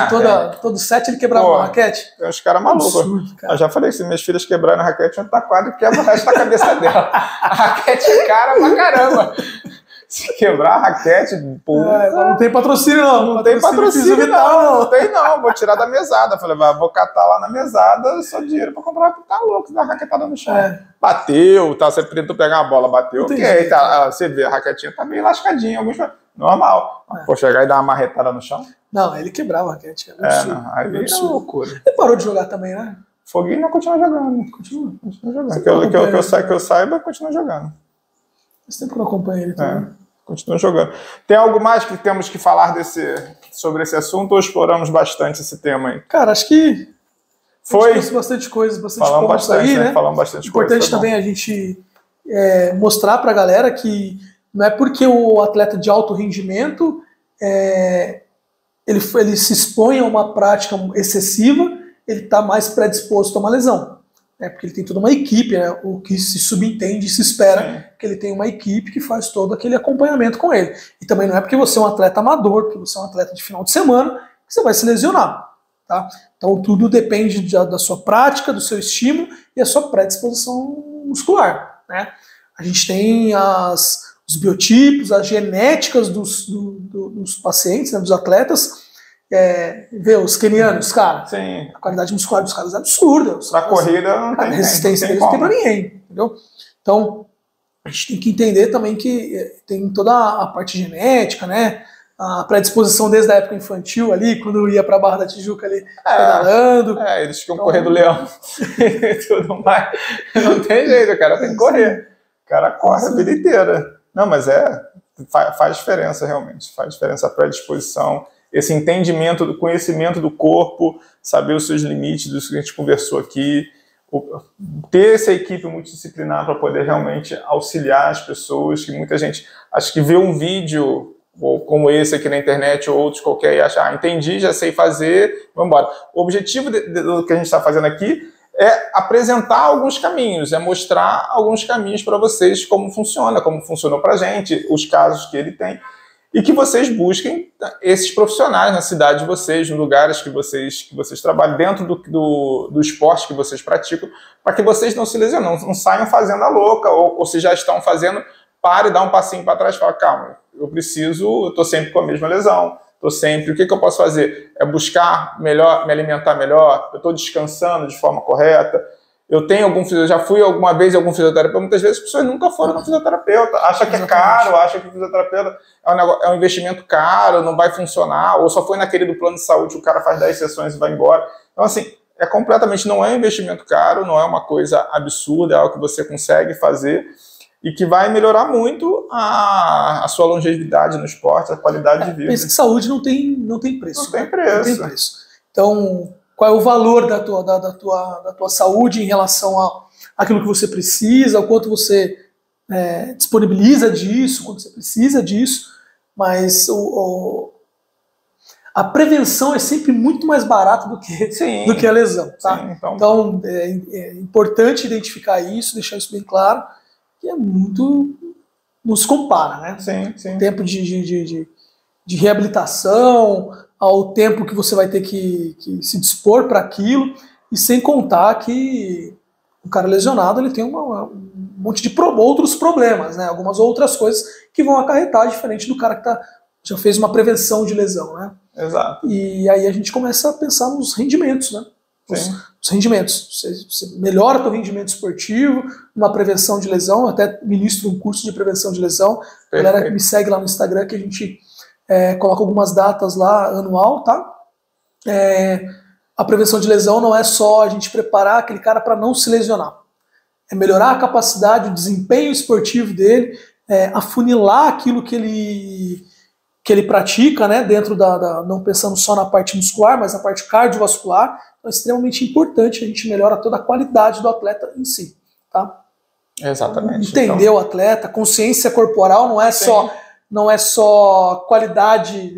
todo set, ele quebrava uma raquete. Tem uns caras malucos. Eu já falei que se minhas filhas quebrarem a raquete, eu tá quadro e quebra o resto da cabeça dela. A raquete é cara pra caramba. Se quebrar a raquete, pô. Não tem patrocínio, não. Não tem patrocínio, não. Não tem, não. Vou tirar da mesada. Falei, vou catar lá na mesada só dinheiro pra comprar. Tá louco, dá raquetada no chão. Bateu, tá? Você tentou pegar uma bola, bateu. Ok, tá. Você vê, a raquetinha tá meio lascadinha. Normal. Pô, chegar e dar uma marretada no chão. Não, ele quebrava a raquete. Aí é loucura. Ele parou de jogar também, né? Foguinho não continua jogando. Continua jogando. Que eu saiba, continua jogando. Faz tempo que eu não acompanho ele também. Continua jogando. Tem algo mais que temos que falar sobre esse assunto ou exploramos bastante esse tema aí? Cara, acho que foi bastante coisa, falamos bastante aí, né? Falamos bastante importante coisa. Também a gente mostrar pra galera que não é porque o atleta de alto rendimento ele se expõe a uma prática excessiva, ele está mais predisposto a uma lesão. Porque ele tem toda uma equipe, né? O que se subentende e se espera que ele tenha uma equipe que faz todo aquele acompanhamento com ele. E também não é porque você é um atleta amador, porque você é um atleta de final de semana, que você vai se lesionar. Tá? Então tudo depende da sua prática, do seu estímulo e a sua predisposição muscular. Né? A gente tem os biotipos, as genéticas dos pacientes, né, dos atletas. Ver os quenianos, cara, a qualidade muscular dos caras é absurda. Na corrida não tem resistência deles não tem pra ninguém, entendeu? Então, a gente tem que entender também que tem toda a parte genética, né? A predisposição desde a época infantil ali, quando ia pra Barra da Tijuca ali, pedalando. Eles ficam correndo leão e tudo mais. Não tem jeito, o cara tem que correr. O cara corre a vida inteira. Não, mas faz diferença realmente. Faz diferença a predisposição. Esse entendimento do conhecimento do corpo, saber os seus limites, do que a gente conversou aqui, ter essa equipe multidisciplinar para poder realmente auxiliar as pessoas, que muita gente acho que vê um vídeo como esse aqui na internet ou outros qualquer e acha, entendi, já sei fazer, vamos embora. O objetivo do que a gente está fazendo aqui é apresentar alguns caminhos, é mostrar alguns caminhos para vocês como funcionou para a gente, os casos que ele tem, e que vocês busquem esses profissionais na cidade de vocês, nos lugares que vocês trabalham, dentro do esporte que vocês praticam, para que vocês não se lesionem, não saiam fazendo a louca, ou se já estão fazendo, pare e dá um passinho para trás e fala, calma, eu estou sempre com a mesma lesão, o que eu posso fazer? É buscar melhor, me alimentar melhor, eu estou descansando de forma correta, eu já fui alguma vez em algum fisioterapeuta, muitas vezes as pessoas nunca foram no fisioterapeuta, acha que é caro, acha que o fisioterapeuta é um investimento caro, não vai funcionar, ou só foi naquele do plano de saúde, o cara faz 10 sessões e vai embora. Então, assim, não é um investimento caro, não é uma coisa absurda, é algo que você consegue fazer e que vai melhorar muito a sua longevidade no esporte, a qualidade de vida. Pensa que saúde não tem preço. Não tem preço. Então, qual é o valor da tua saúde em relação àquilo que você precisa, o quanto você disponibiliza disso, quanto você precisa disso, mas a prevenção é sempre muito mais barata do que a lesão. Tá? Sim, então é importante identificar isso, deixar isso bem claro, que não se compara, né? Sim. O tempo de reabilitação, ao tempo que você vai ter que se dispor para aquilo, e sem contar que o cara lesionado ele tem um monte de outros problemas, né? Algumas outras coisas que vão acarretar diferente do cara que já fez uma prevenção de lesão, né? Exato. E aí a gente começa a pensar nos rendimentos, né? Os rendimentos. Você melhora o teu rendimento esportivo, uma prevenção de lesão, eu até ministro um curso de prevenção de lesão. A galera que me segue lá no Instagram, que a gente coloca algumas datas lá, anual, tá? A prevenção de lesão não é só a gente preparar aquele cara para não se lesionar. É melhorar a capacidade, o desempenho esportivo dele, afunilar aquilo que ele pratica, né? Dentro não pensando só na parte muscular, mas na parte cardiovascular. Então é extremamente importante, a gente melhora toda a qualidade do atleta em si, tá? Exatamente. Entender o atleta, consciência corporal não é só qualidade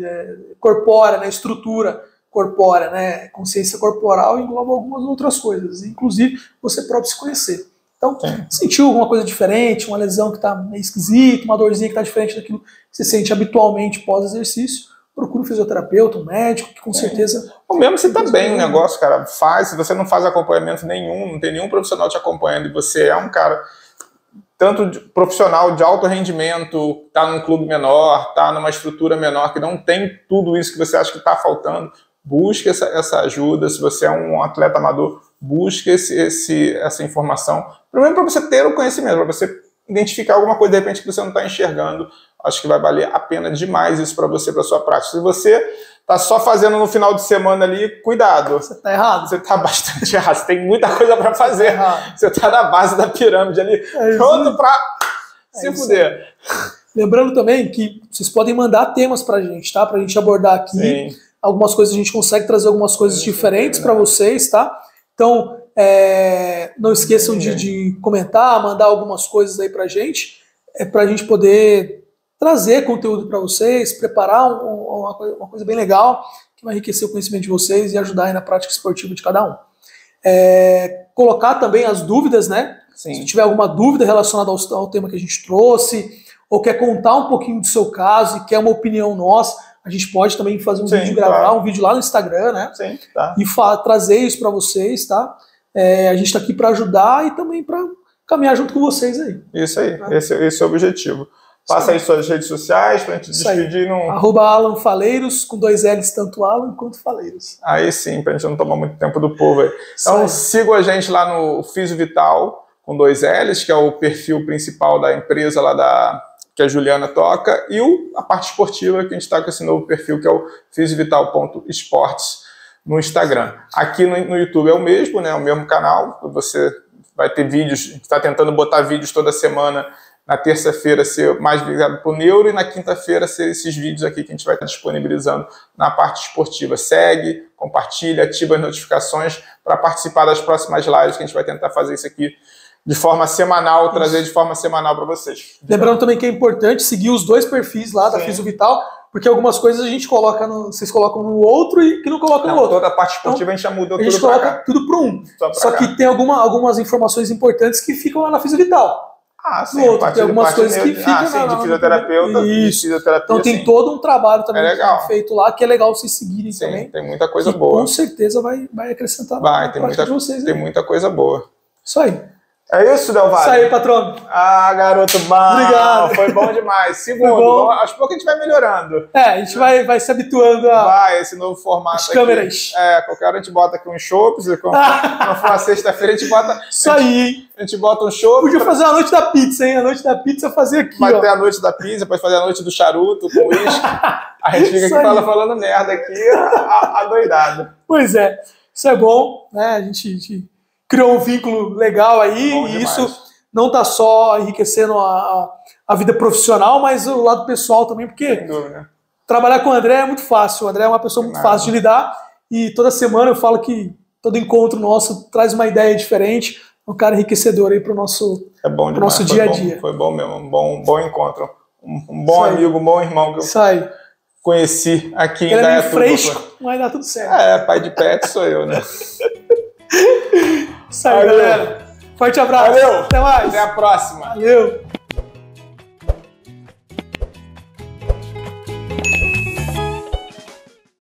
corpórea, né, estrutura corpórea, né? Consciência corporal engloba algumas outras coisas, inclusive você próprio se conhecer. Então, sentiu alguma coisa diferente, uma lesão que está meio esquisita, uma dorzinha que está diferente daquilo que você sente habitualmente pós-exercício, procura um fisioterapeuta, um médico, que com certeza... Ou mesmo se tá bem o negócio, cara, faz. Se você não faz acompanhamento nenhum, não tem nenhum profissional te acompanhando, e você é um cara tanto profissional de alto rendimento, tá num clube menor, tá numa estrutura menor, que não tem tudo isso que você acha que tá faltando, busque essa ajuda. Se você é um atleta amador, busque essa informação. Primeiro para você ter o conhecimento, para você identificar alguma coisa de repente que você não está enxergando. Acho que vai valer a pena demais isso para você, para sua prática. Se você tá só fazendo no final de semana ali, cuidado. Você tá errado. Você tá bastante errado. Você tem muita coisa para fazer. Você tá na base da pirâmide ali, pronto para se fuder. Lembrando também que vocês podem mandar temas pra gente, tá? Pra gente abordar aqui. Sim. Algumas coisas a gente consegue trazer algumas coisas diferentes para vocês, tá? Então, não esqueçam de comentar, mandar algumas coisas aí pra gente poder trazer conteúdo para vocês, preparar uma coisa bem legal que vai enriquecer o conhecimento de vocês e ajudar aí na prática esportiva de cada um. Colocar também as dúvidas, né? Sim. Se tiver alguma dúvida relacionada ao tema que a gente trouxe, ou quer contar um pouquinho do seu caso e quer uma opinião nossa, a gente pode também fazer um vídeo, gravar um vídeo lá no Instagram, né? Sim, tá. E trazer isso para vocês, tá? A gente está aqui para ajudar e também para caminhar junto com vocês aí. Isso aí, esse é o objetivo. Passa aí suas redes sociais pra gente despedir. @Alan Faleiros, com 2 L's, tanto Alan quanto Faleiros. Aí sim, pra gente não tomar muito tempo do povo aí. Então sigam a gente lá no Físio Vital, com 2 L's, que é o perfil principal da empresa lá que a Juliana toca, e a parte esportiva, que a gente está com esse novo perfil, que é o fisiovital.esportes no Instagram. Aqui no YouTube é o mesmo, né? O mesmo canal. Você vai ter vídeos, a gente está tentando botar vídeos toda semana. Na terça-feira ser mais ligado para o neuro e na quinta-feira ser esses vídeos aqui que a gente vai estar disponibilizando na parte esportiva. Segue, compartilha, ativa as notificações para participar das próximas lives, que a gente vai tentar fazer isso aqui de forma semanal, trazer de forma semanal para vocês. Lembrando também que é importante seguir os 2 perfis lá da Físio Vital, porque algumas coisas a gente coloca, vocês colocam no outro e que não colocam no outro. Toda a parte esportiva então, a gente já mudou tudo para cá. A gente coloca tudo para um. Só que tem algumas informações importantes que ficam lá na Físio Vital. Sim, outro, tem algumas coisas que ficam de fisioterapeuta. Isso. Então tem todo um trabalho também feito lá, que é legal vocês seguirem também. Tem muita coisa boa. Com certeza vai acrescentar na prática de vocês. Tem muita coisa boa. Isso aí. É isso, Del Valle? Isso aí, patrão. Garoto, bom. Obrigado. Foi bom demais. Segundo, aos poucos a gente vai melhorando. A gente vai se habituando esse novo formato as câmeras. Qualquer hora a gente bota aqui um chopps, quando for uma sexta-feira a gente bota... Isso aí. A gente bota um chopp. Podia fazer a noite da pizza, hein? A noite da pizza fazer aqui, Vai ter a noite da pizza, pode fazer a noite do charuto com uísque. A gente fica aqui falando merda aqui, adoidado. Pois é. Isso é bom, né? A gente criou um vínculo legal aí, e isso não está só enriquecendo a vida profissional, mas o lado pessoal também, porque trabalhar com o André é muito fácil. O André é uma pessoa muito fácil de lidar, e toda semana eu falo que todo encontro nosso traz uma ideia diferente, um cara enriquecedor aí para o nosso dia a dia. Foi bom mesmo, um bom encontro, um bom amigo, um bom irmão que eu conheci aqui em Dayatuba. Ele é meio fresco, mas dá tudo certo. Pai de pet sou eu, né? Isso aí, galera. Forte abraço. Valeu. Até mais. Até a próxima. Valeu.